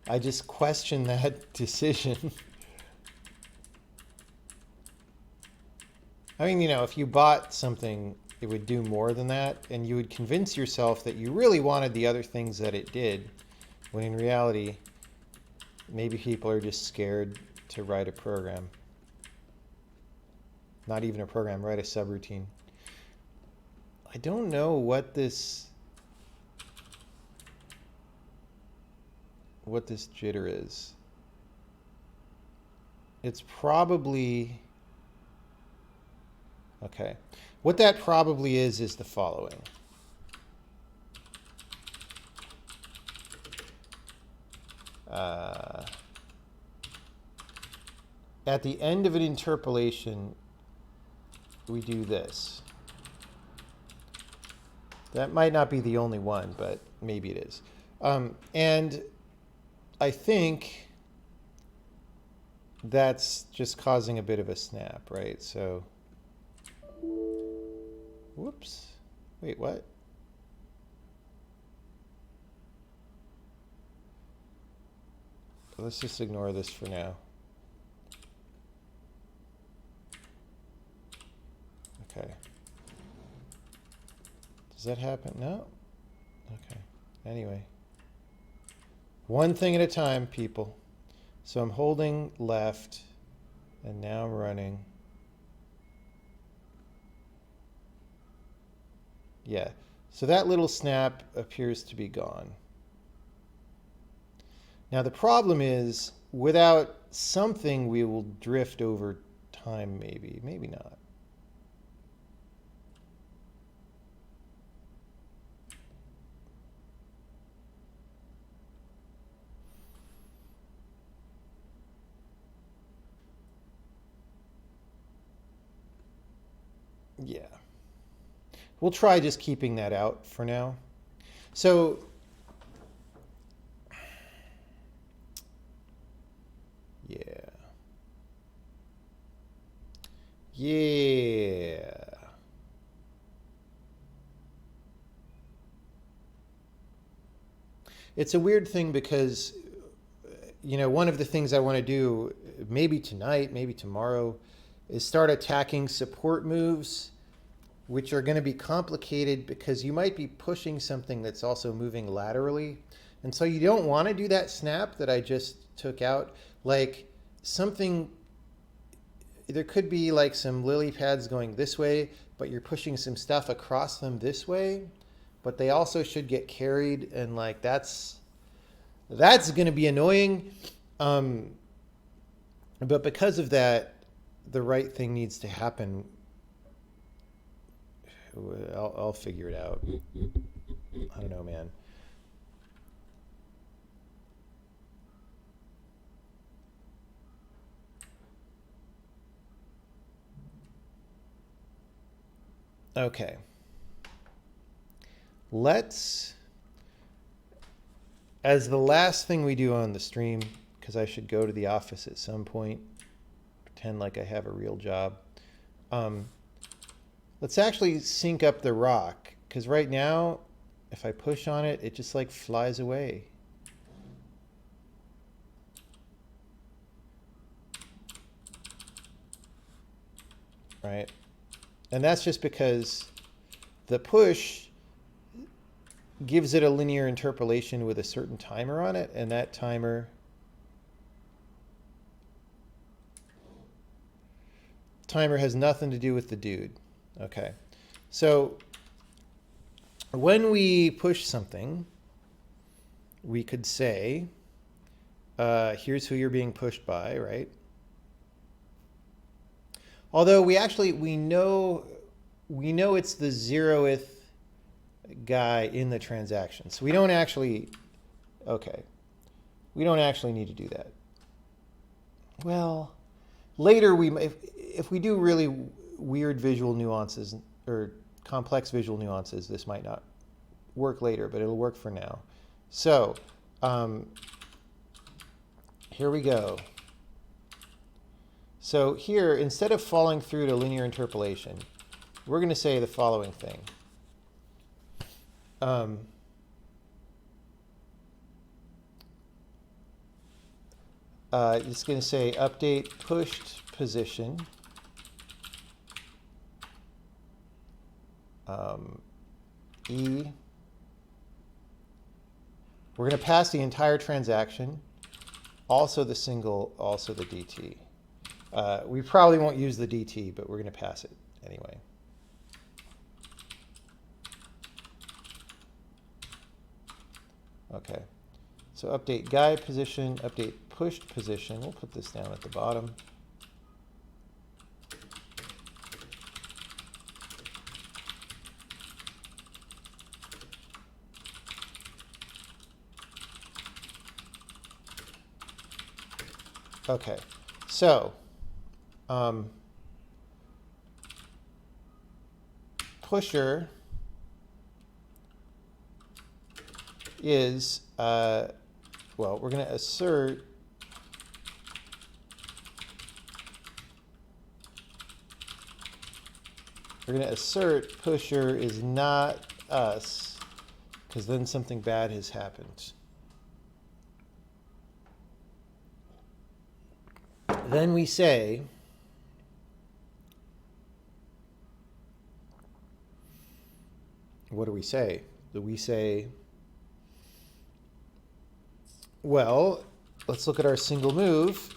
I just question that decision. I mean, you know, if you bought something, it would do more than that, and you would convince yourself that you really wanted the other things that it did, when in reality, maybe people are just scared to write a program. Not even a program, write a subroutine. I don't know what this jitter is. It's probably, okay. What that probably is the following. At the end of an interpolation, we do this. That might not be the only one, but maybe it is. And I think that's just causing a bit of a snap, right? So, whoops. Wait, what? Let's just ignore this for now. Okay. Does that happen? No? Okay. Anyway. One thing at a time, people. So I'm holding left, and now I'm running. Yeah. So that little snap appears to be gone. Now the problem is, without something, we will drift over time, maybe. Maybe not. Yeah. We'll try just keeping that out for now. So yeah. Yeah. It's a weird thing because, you know, one of the things I want to do, maybe tonight, maybe tomorrow, is start attacking support moves, which are going to be complicated because you might be pushing something that's also moving laterally. And so you don't want to do that snap that I just took out. Like something, there could be like some lily pads going this way, but you're pushing some stuff across them this way. But they also should get carried, and like that's going to be annoying. But because of that, the right thing needs to happen. I'll figure it out. I don't know, man. Okay. Let's, as the last thing we do on the stream, because I should go to the office at some point, pretend like I have a real job. Let's actually sync up the rock, because right now, if I push on it, it just like flies away. Right? And that's just because the push gives it a linear interpolation with a certain timer on it, and that timer has nothing to do with the dude. Okay. So when we push something, we could say, here's who you're being pushed by, right? Although we know it's the 0th guy in the transaction. So we don't actually, okay. We don't actually need to do that. Well, later if we do really weird visual nuances or complex visual nuances, this might not work later, but it'll work for now. So here we go. So here, instead of falling through to linear interpolation, we're going to say the following thing. It's going to say update pushed position. E. We're going to pass the entire transaction, also the single, also the DT. We probably won't use the DT, but we're going to pass it anyway. Okay. So update guy position, update pushed position. We'll put this down at the bottom. Okay. So pusher is, well, we're going to assert pusher is not us, because then something bad has happened. Then we say, what do we say? Do we say, well, let's look at our single move.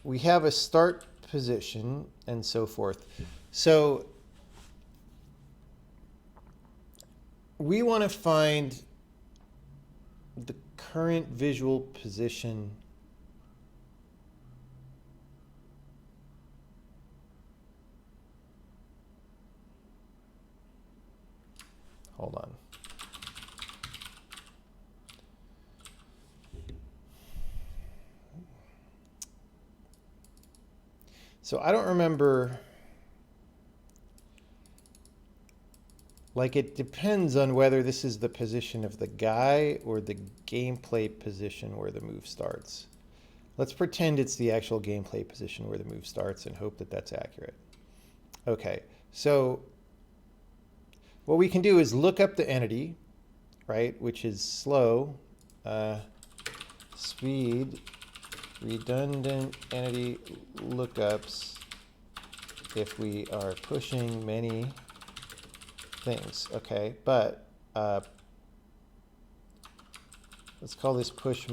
We have a start position and so forth. So we want to find the current visual position hold on. So I don't remember, like it depends on whether this is the position of the guy or the gameplay position where the move starts. Let's pretend it's the actual gameplay position where the move starts and hope that that's accurate. Okay, so what we can do is look up the entity, right, which is slow, speed, redundant entity lookups if we are pushing many things. Okay, but let's call this push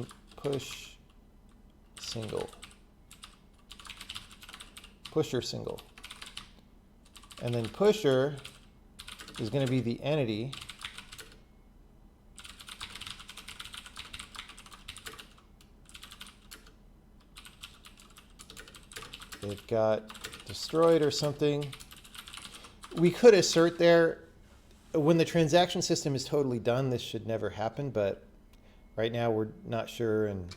single, pusher single, and then pusher is going to be the entity it got destroyed or something. We could assert there, when the transaction system is totally done, this should never happen, but right now we're not sure and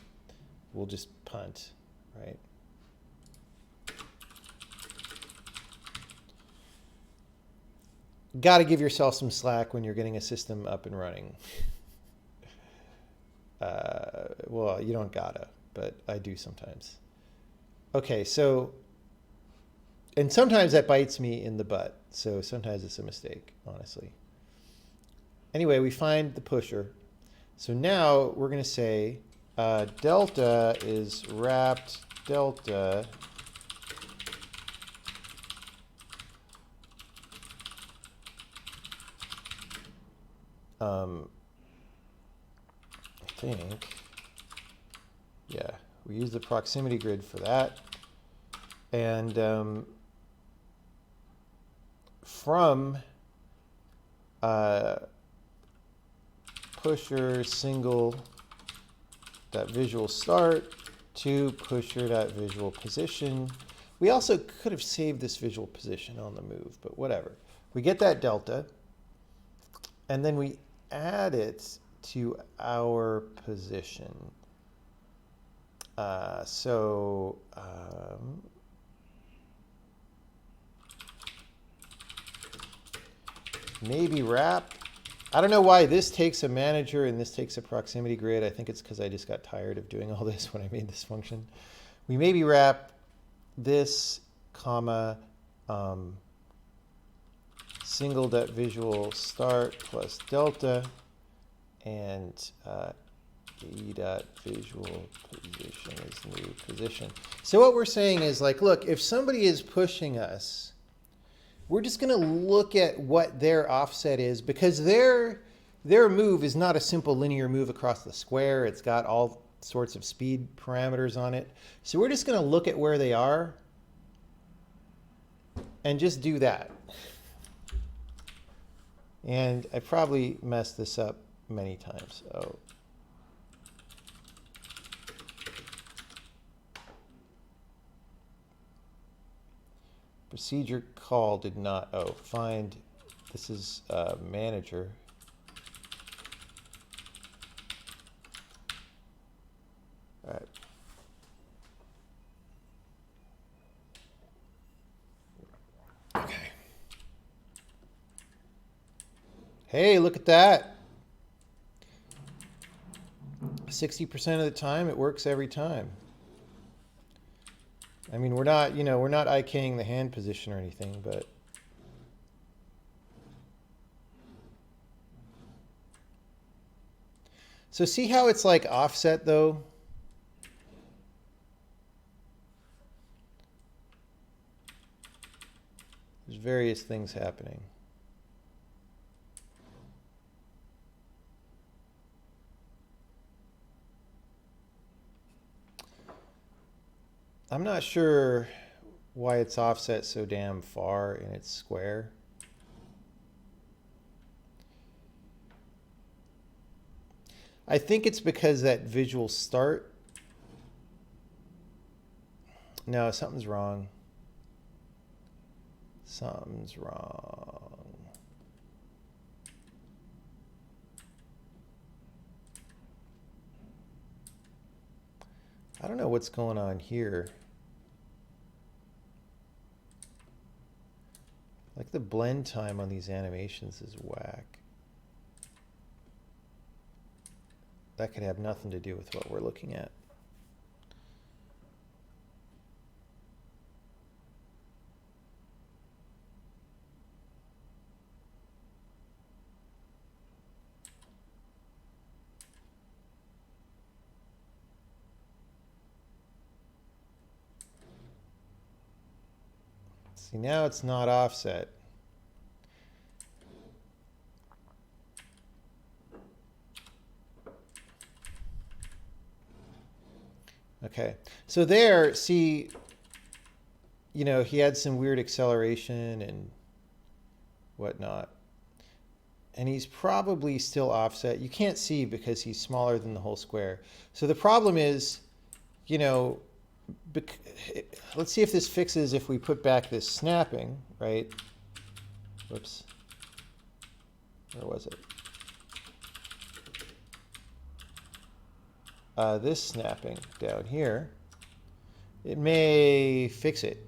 we'll just punt, right? Got to give yourself some slack when you're getting a system up and running. Well, you don't gotta, but I do sometimes. Okay, so, and sometimes that bites me in the butt. So sometimes it's a mistake, honestly. Anyway, we find the pusher. So now we're going to say delta is wrapped delta I think, yeah, we use the proximity grid for that. And from pusher single dot visual start to pusher dot visual position. We also could have saved this visual position on the move, but whatever. We get that delta, and then we add it to our position. Maybe wrap. I don't know why this takes a manager and this takes a proximity grid. I think it's because I just got tired of doing all this when I made this function. We maybe wrap this, comma, single dot visual start plus delta, and e dot visual position is new position. So what we're saying is, like, look, if somebody is pushing us, we're just going to look at what their offset is, because their move is not a simple linear move across the square. It's got all sorts of speed parameters on it. So we're just going to look at where they are and just do that. And I probably messed this up many times. Oh. Procedure call did not, oh, find, this is manager. All right. Okay. Hey, look at that. 60% of the time, it works every time. I mean, we're not, we're not IKing the hand position or anything, but so see how it's like offset though? There's various things happening. I'm not sure why it's offset so damn far in its square. I think it's because that visual start. No, something's wrong. Something's wrong. I don't know what's going on here. Like the blend time on these animations is whack. That could have nothing to do with what we're looking at. See, now it's not offset. Okay, so there, see, he had some weird acceleration and whatnot. And he's probably still offset. You can't see because he's smaller than the whole square. So the problem is, let's see if this fixes if we put back this snapping, right? Whoops. Where was it? This snapping down here. It may fix it,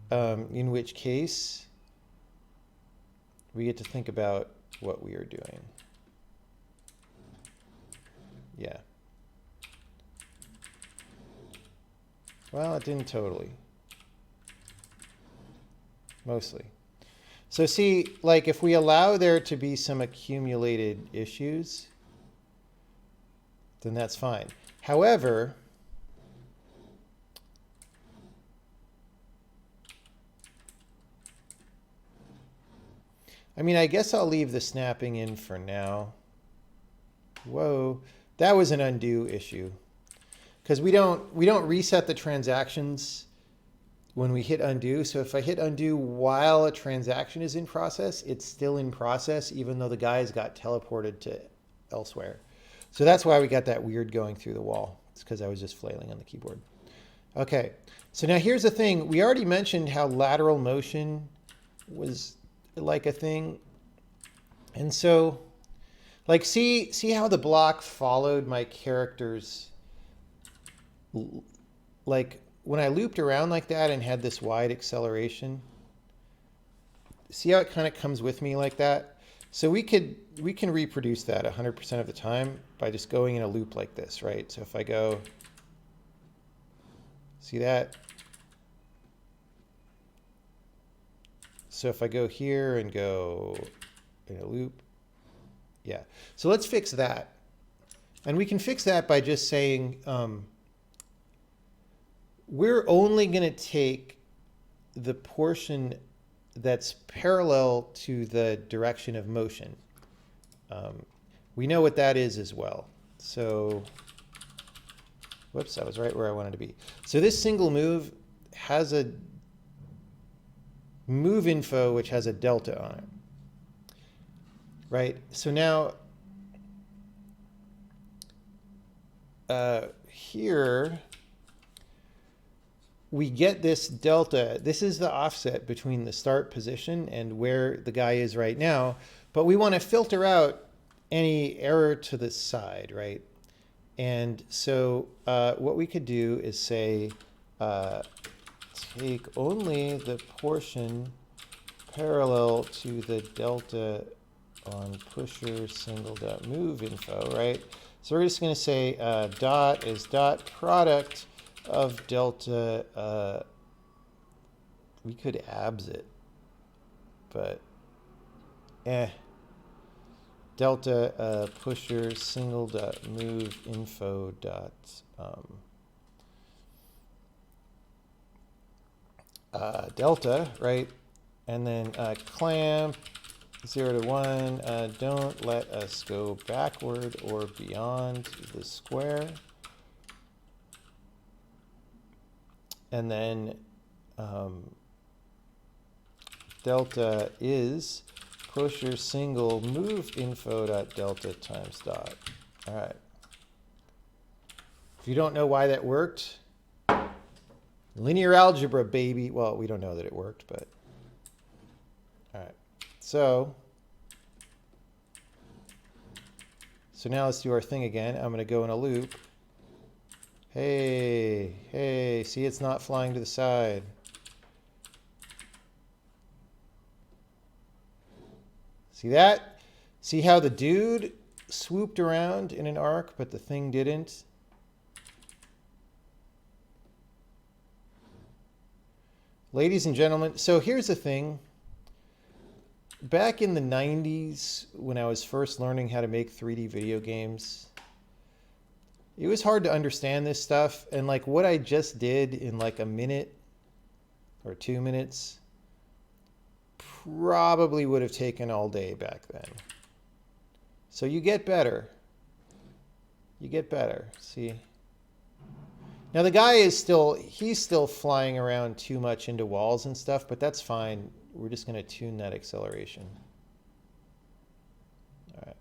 in which case we get to think about what we are doing. Yeah. Well, it didn't totally. Mostly. So see, like if we allow there to be some accumulated issues, then that's fine. However, I mean, I guess I'll leave the snapping in for now. Whoa, that was an undo issue. Because we don't reset the transactions when we hit undo. So if I hit undo while a transaction is in process, it's still in process, even though the guys got teleported to elsewhere. So that's why we got that weird going through the wall. It's because I was just flailing on the keyboard. Okay, so now here's the thing. We already mentioned how lateral motion was like a thing. And so, like, see how the block followed my character's, like, when I looped around like that and had this wide acceleration, see how it kind of comes with me like that? So we can reproduce that 100% of the time by just going in a loop like this, right? So if I go, see that? So if I go here and go in a loop, yeah. So let's fix that. And we can fix that by just saying, we're only going to take the portion that's parallel to the direction of motion. We know what that is as well. So, whoops, I was right where I wanted to be. So this single move has a move info which has a delta on it, right? So now here we get this delta. This is the offset between the start position and where the guy is right now, but we want to filter out any error to the side, right? And so what we could do is say, take only the portion parallel to the delta on pusher single.move info, right? So we're just going to say dot is dot product of delta. We could abs it, but delta pusher single dot move info dot delta, right? And then clamp 0 to 1, don't let us go backward or beyond the square. And then delta is pusher single move info dot delta times dot. All right. If you don't know why that worked, linear algebra, baby. Well, we don't know that it worked, but all right. So now let's do our thing again. I'm going to go in a loop. Hey, hey, see, it's not flying to the side. See that? See how the dude swooped around in an arc, but the thing didn't? Ladies and gentlemen, so here's the thing. Back in the 90s, when I was first learning how to make 3D video games, it was hard to understand this stuff. And like what I just did in like a minute or 2 minutes probably would have taken all day back then. So you get better. You get better. See? Now the guy is he's still flying around too much into walls and stuff, but that's fine. We're just going to tune that acceleration. All right.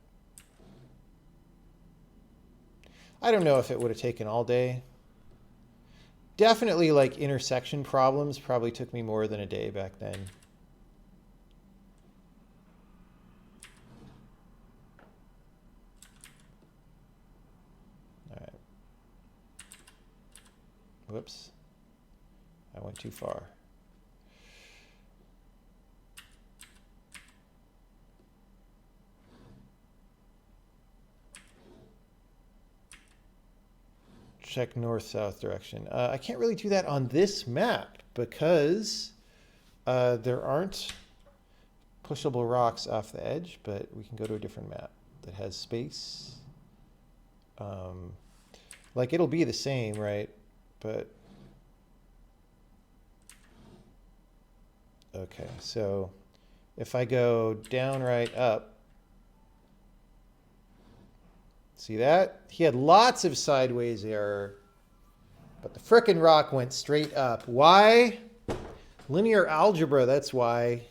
I don't know if it would have taken all day. Definitely like intersection problems probably took me more than a day back then. All right. Whoops. I went too far. Check north-south direction. I can't really do that on this map because there aren't pushable rocks off the edge, but we can go to a different map that has space. Like it'll be the same, right? But okay, so if I go down, right, up, see that? He had lots of sideways error, but the frickin' rock went straight up. Why? Linear algebra, that's why.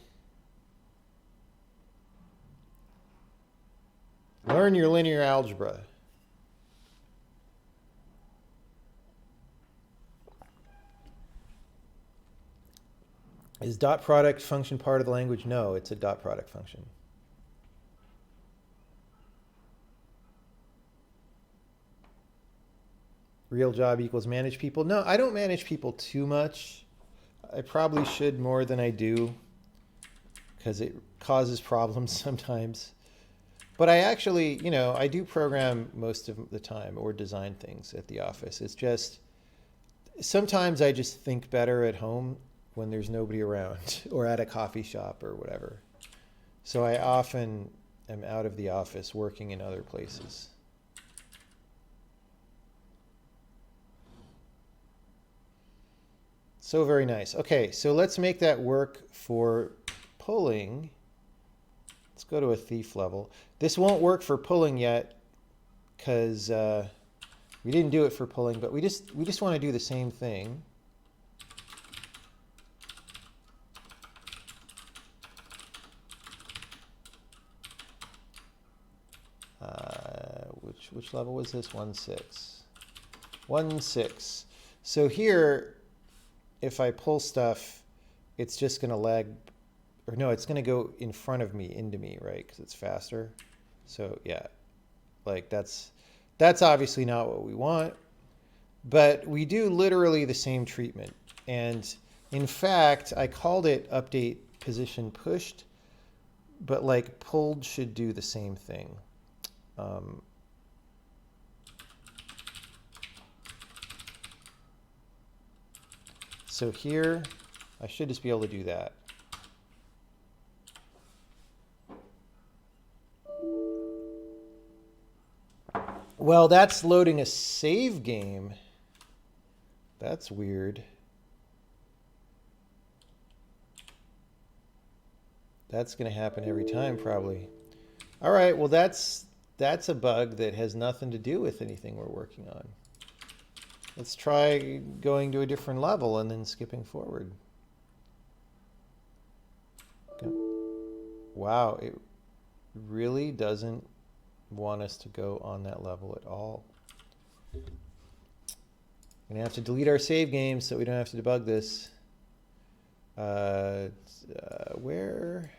Learn your linear algebra. Is dot product function part of the language? No, it's a dot product function. Real job equals manage people. No, I don't manage people too much. I probably should more than I do because it causes problems sometimes. But I actually, you know, I do program most of the time or design things at the office. It's just sometimes I just think better at home when there's nobody around or at a coffee shop or whatever. So I often am out of the office working in other places. So very nice. Okay, so let's make that work for pulling. Let's go to a thief level. This won't work for pulling yet because we didn't do it for pulling, but we just want to do the same thing. Which level was this? 1.6. 1.6. So here, if I pull stuff, it's just going to lag, or no, it's going to go in front of me, into me, right? Because it's faster. So yeah, like that's obviously not what we want, but we do literally the same treatment. And in fact, I called it update position pushed, but like pulled should do the same thing. So here, I should just be able to do that. Well, that's loading a save game. That's weird. That's going to happen every time, probably. All right, well, that's a bug that has nothing to do with anything we're working on. Let's try going to a different level and then skipping forward. Okay. Wow, it really doesn't want us to go on that level at all. We're going to have to delete our save game so we don't have to debug this. Where?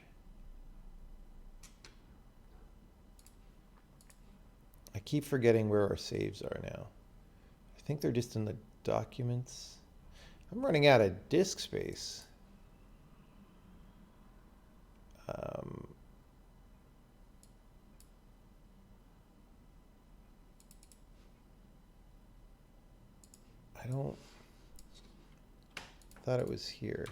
I keep forgetting where our saves are now. I think they're just in the documents. I'm running out of disk space. I thought it was here.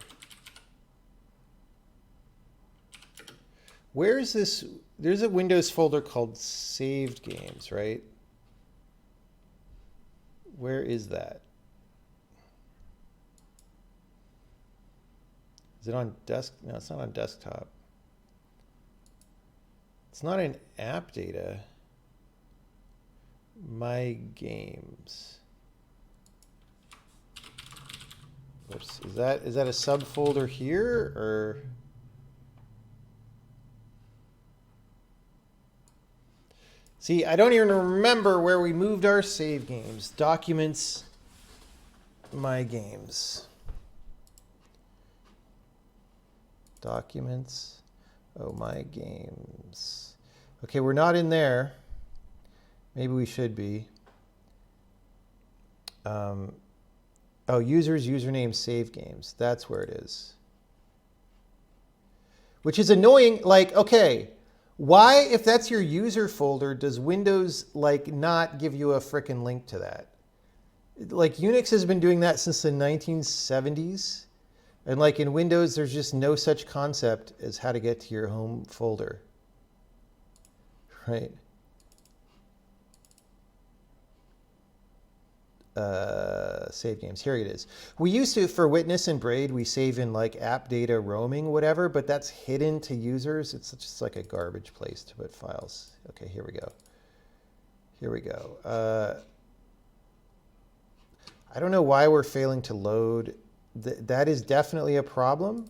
Where is this? There's a Windows folder called Saved Games, right? Where is that? Is it on desk? No, it's not on desktop. It's not in app data. My games. Whoops. Is that a subfolder here or? See, I don't even remember where we moved our save games. Documents, my games. Documents, oh, my games. Okay, we're not in there. Maybe we should be. Oh, users, username, save games. That's where it is. Which is annoying. Like, okay, why, if that's your user folder, does Windows like not give you a frickin' link to that? Like Unix has been doing that since the 1970s. And like in Windows, there's just no such concept as how to get to your home folder. Right? Save games. Here it is. We used to, for Witness and Braid, we save in like app data roaming, whatever, but that's hidden to users. It's just like a garbage place to put files. Okay, here we go. Here we go. I don't know why we're failing to load. That is definitely a problem.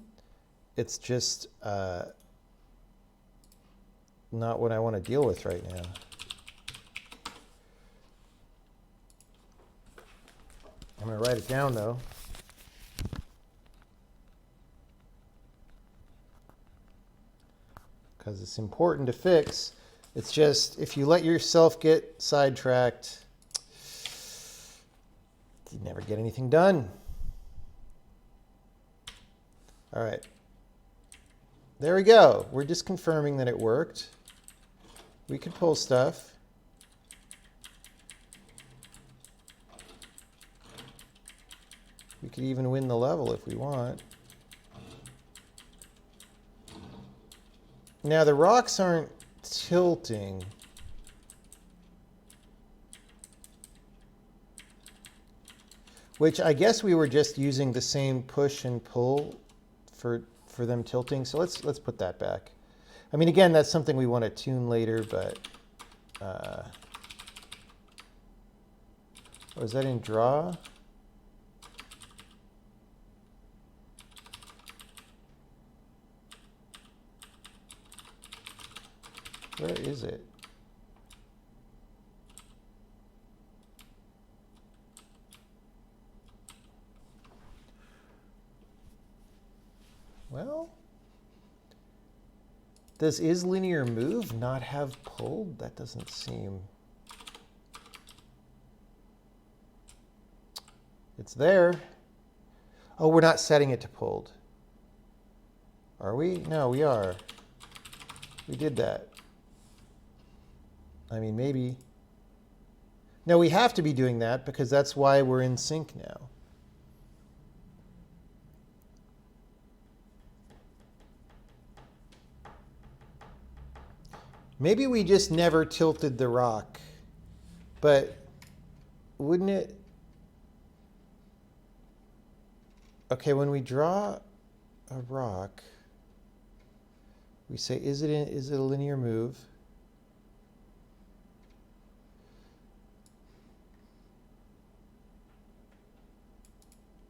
It's just not what I want to deal with right now. I'm going to write it down, though. Because it's important to fix. It's just, if you let yourself get sidetracked, you never get anything done. All right. There we go. We're just confirming that it worked. We could pull stuff. We could even win the level if we want. Now the rocks aren't tilting. Which I guess we were just using the same push and pull for them tilting. So let's put that back. I mean, again, that's something we want to tune later, but oh, is that in draw? Where is it? Well, does isLinearMove not have pulled? That doesn't seem. It's there. Oh, we're not setting it to pulled. Are we? No, we are. We did that. I mean, maybe. No, we have to be doing that because that's why we're in sync now. Maybe we just never tilted the rock, but wouldn't it? Okay, when we draw a rock, we say, is it a linear move?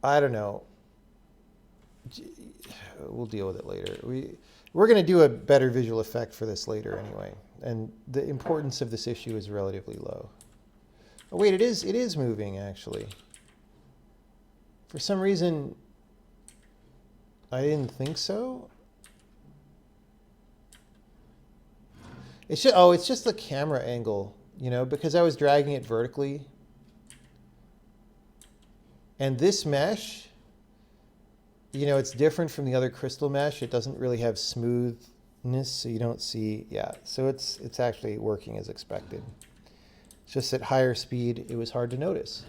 I don't know. We'll deal with it later. We're going to do a better visual effect for this later anyway. And the importance of this issue is relatively low. Oh, wait, it is moving, actually. For some reason, I didn't think so. It's just the camera angle, you know, because I was dragging it vertically. And this mesh, you know, it's different from the other crystal mesh. It doesn't really have smoothness, so you don't see, yeah. So it's actually working as expected. It's just at higher speed, it was hard to notice.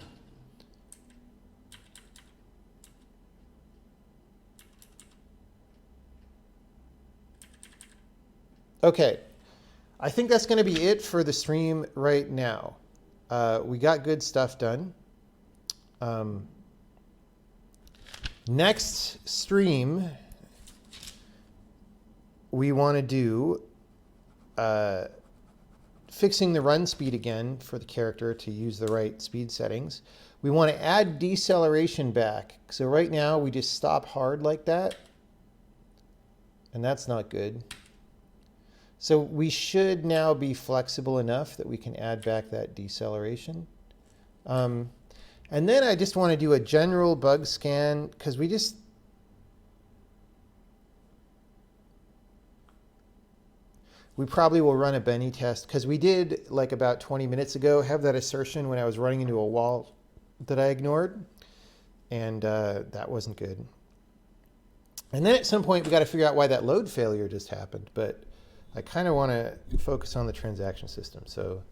Okay, I think that's going to be it for the stream right now. We got good stuff done. Next stream, we want to do fixing the run speed again for the character to use the right speed settings. We want to add deceleration back. So right now we just stop hard like that. And that's not good. So we should now be flexible enough that we can add back that deceleration. And then I just want to do a general bug scan because we probably will run a Benny test because we did, like about 20 minutes ago, have that assertion when I was running into a wall that I ignored. And that wasn't good. And then at some point, we got to figure out why that load failure just happened. But I kind of want to focus on the transaction system. So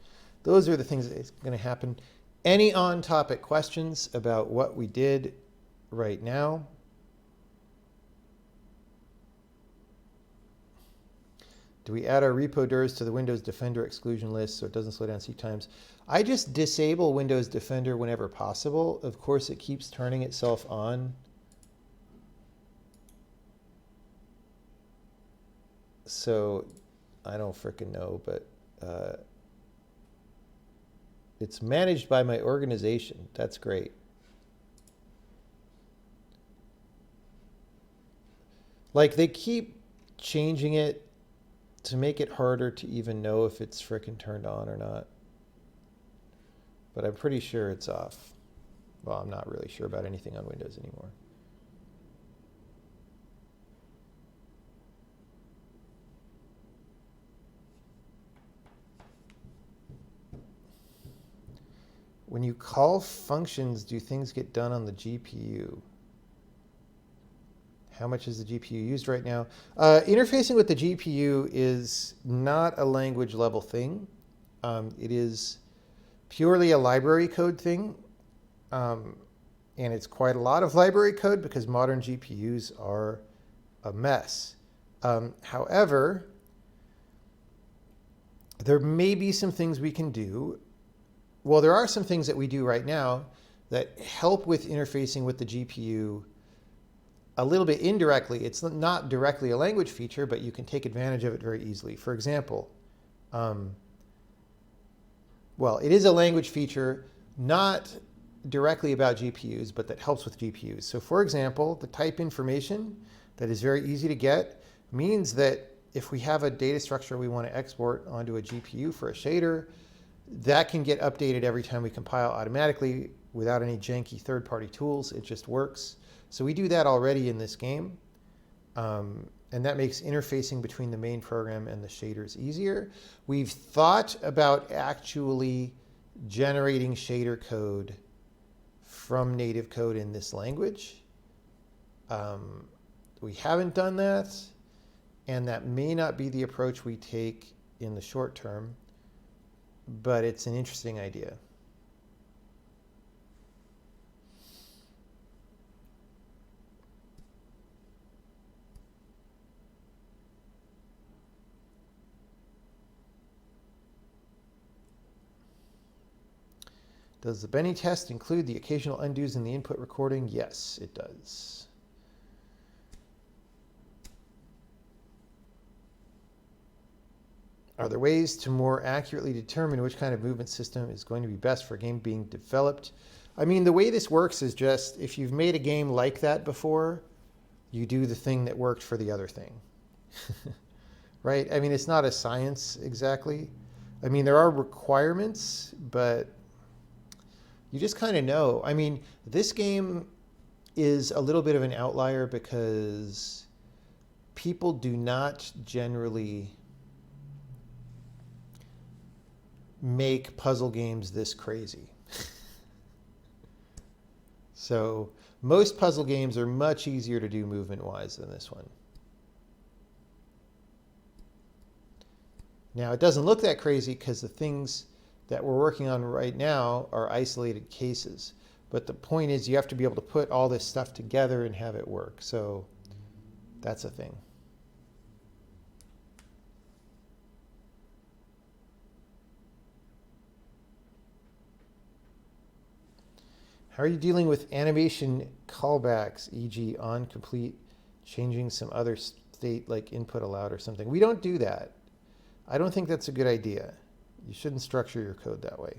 those are the things that's going to happen. Any on-topic questions about what we did right now? Do we add our repo durs to the Windows Defender exclusion list so it doesn't slow down seek times? I just disable Windows Defender whenever possible. Of course, it keeps turning itself on. So I don't frickin' know, but it's managed by my organization. That's great. Like, they keep changing it to make it harder to even know if it's frickin' turned on or not. But I'm pretty sure it's off. Well, I'm not really sure about anything on Windows anymore. When you call functions, do things get done on the GPU? How much is the GPU used right now? Interfacing with the GPU is not a language level thing. It is purely a library code thing. And it's quite a lot of library code because modern GPUs are a mess. However, there may be some things we can do. Well, there are some things that we do right now that help with interfacing with the GPU a little bit indirectly. It's not directly a language feature, but you can take advantage of it very easily. For example, well, it is a language feature, not directly about GPUs, but that helps with GPUs. So for example, the type information that is very easy to get means that if we have a data structure we want to export onto a GPU for a shader, that can get updated every time we compile automatically without any janky third-party tools. It just works. So we do that already in this game. And that makes interfacing between the main program and the shaders easier. We've thought about actually generating shader code from native code in this language. We haven't done that, and that may not be the approach we take in the short term, but it's an interesting idea. Does the Benny test include the occasional undos in the input recording? Yes, it does. Are there ways to more accurately determine which kind of movement system is going to be best for a game being developed? I mean, the way this works is just if you've made a game like that before, you do the thing that worked for the other thing. Right? I mean, it's not a science exactly. I mean, there are requirements, but you just kind of know. I mean, this game is a little bit of an outlier because people do not generally make puzzle games this crazy. So most puzzle games are much easier to do movement-wise than this one. Now, it doesn't look that crazy because the things that we're working on right now are isolated cases. But the point is you have to be able to put all this stuff together and have it work. So that's a thing. How are you dealing with animation callbacks, e.g. on complete, changing some other state like input allowed or something? We don't do that. I don't think that's a good idea. You shouldn't structure your code that way.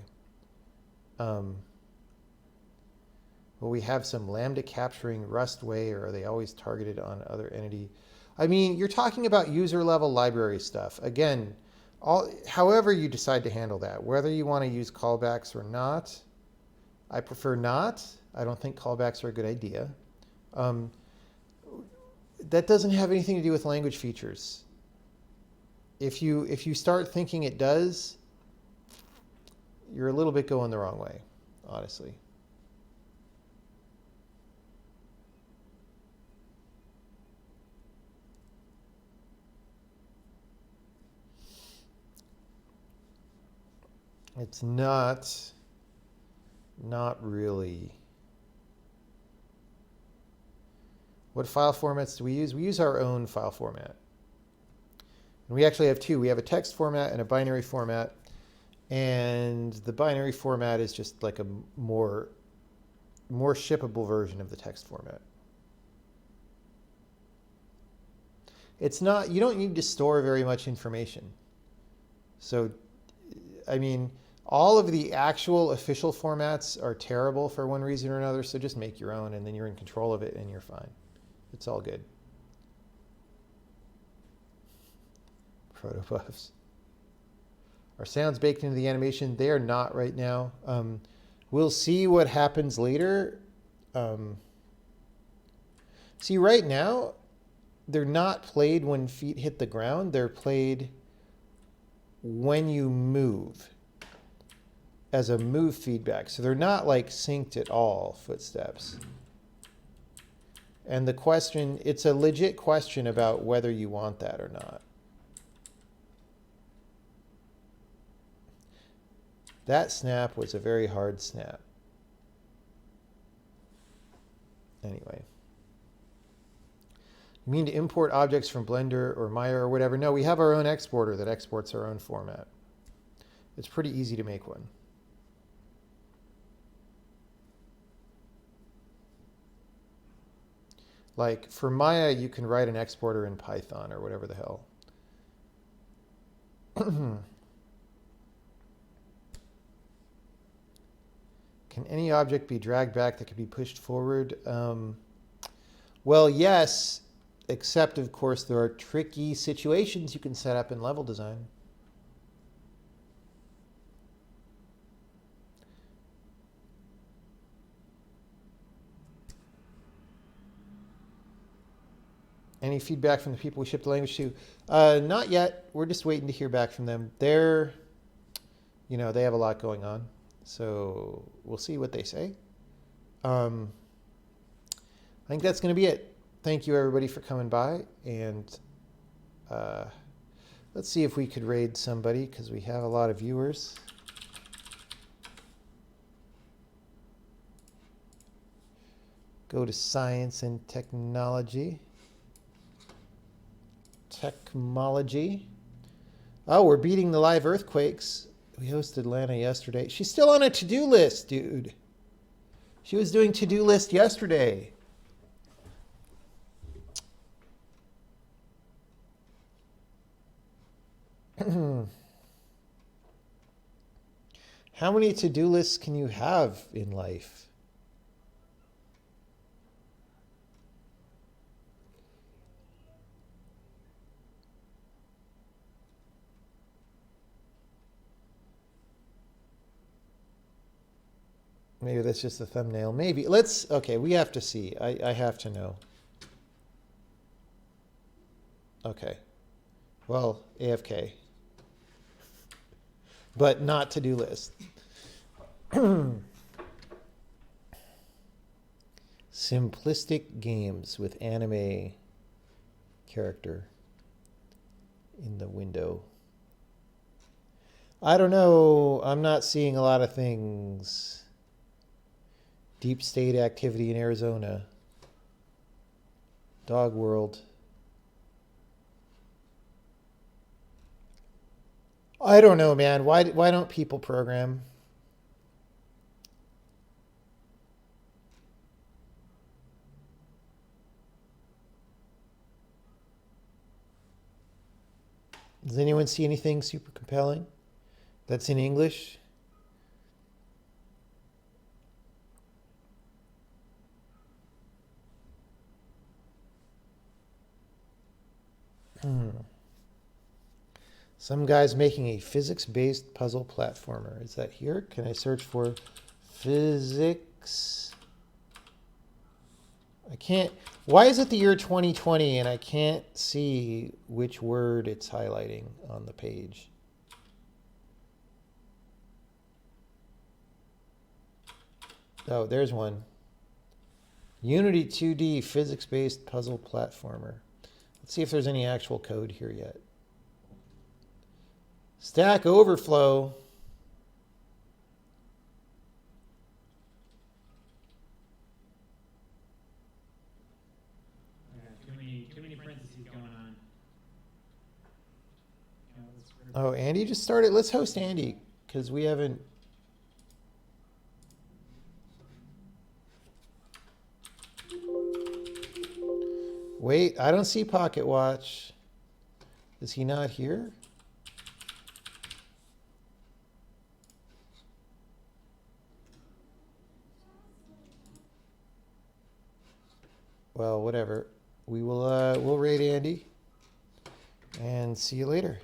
Will we have some lambda capturing Rust way, or are they always targeted on other entity? I mean, you're talking about user level library stuff. Again, however you decide to handle that, whether you want to use callbacks or not, I prefer not. I don't think callbacks are a good idea. That doesn't have anything to do with language features. If you start thinking it does, you're a little bit going the wrong way, honestly. It's not really. What file formats do we use? We use our own file format. And we actually have two. We have a text format and a binary format. And the binary format is just like a more shippable version of the text format. It's not, you don't need to store very much information. So, I mean, all of the actual official formats are terrible for one reason or another, so just make your own and then you're in control of it and you're fine. It's all good. Proto-buffs. Are sounds baked into the animation? They are not right now. We'll see what happens later. See, right now, they're not played when feet hit the ground. They're played when you move as a move feedback. So they're not like synced at all, footsteps. And the question, it's a legit question about whether you want that or not. That snap was a very hard snap. Anyway. You mean to import objects from Blender or Maya or whatever? No, we have our own exporter that exports our own format. It's pretty easy to make one. Like for Maya, you can write an exporter in Python or whatever the hell. Can any object be dragged back that can be pushed forward? Well, yes, except of course there are tricky situations you can set up in level design. Any feedback from the people we ship the language to? Not yet. We're just waiting to hear back from them. They're, you know, they have a lot going on. So we'll see what they say. I think that's going to be it. Thank you, everybody, for coming by. And let's see if we could raid somebody, because we have a lot of viewers. Go to Science and Technology. Technology. Oh, we're beating the live earthquakes. We hosted Lana yesterday. She's still on a to-do list, dude. She was doing to-do list yesterday. How many to-do lists can you have in life? Maybe that's just the thumbnail. Maybe. Okay, we have to see. I have to know. Okay. Well, AFK. But not to-do list. Simplistic games with anime character in the window. I don't know. I'm not seeing a lot of things. Deep state activity in Arizona. Dog World. I don't know, man. Why don't people program? Does anyone see anything super compelling that's in English? Some guy's making a physics-based puzzle platformer. Is that here? Can I search for physics? I can't. Why is it the year 2020 and I can't see which word it's highlighting on the page? Oh, there's one. Unity 2D physics-based puzzle platformer. Let's see if there's any actual code here yet. Stack Overflow. Too many parentheses going on. Oh, Andy just started. Let's host Andy because we haven't. Wait, I don't see Pocket Watch. Is he not here? Well, whatever. We will we'll raid Andy and see you later.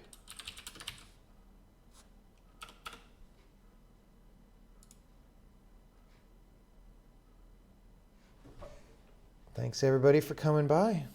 Thanks everybody for coming by.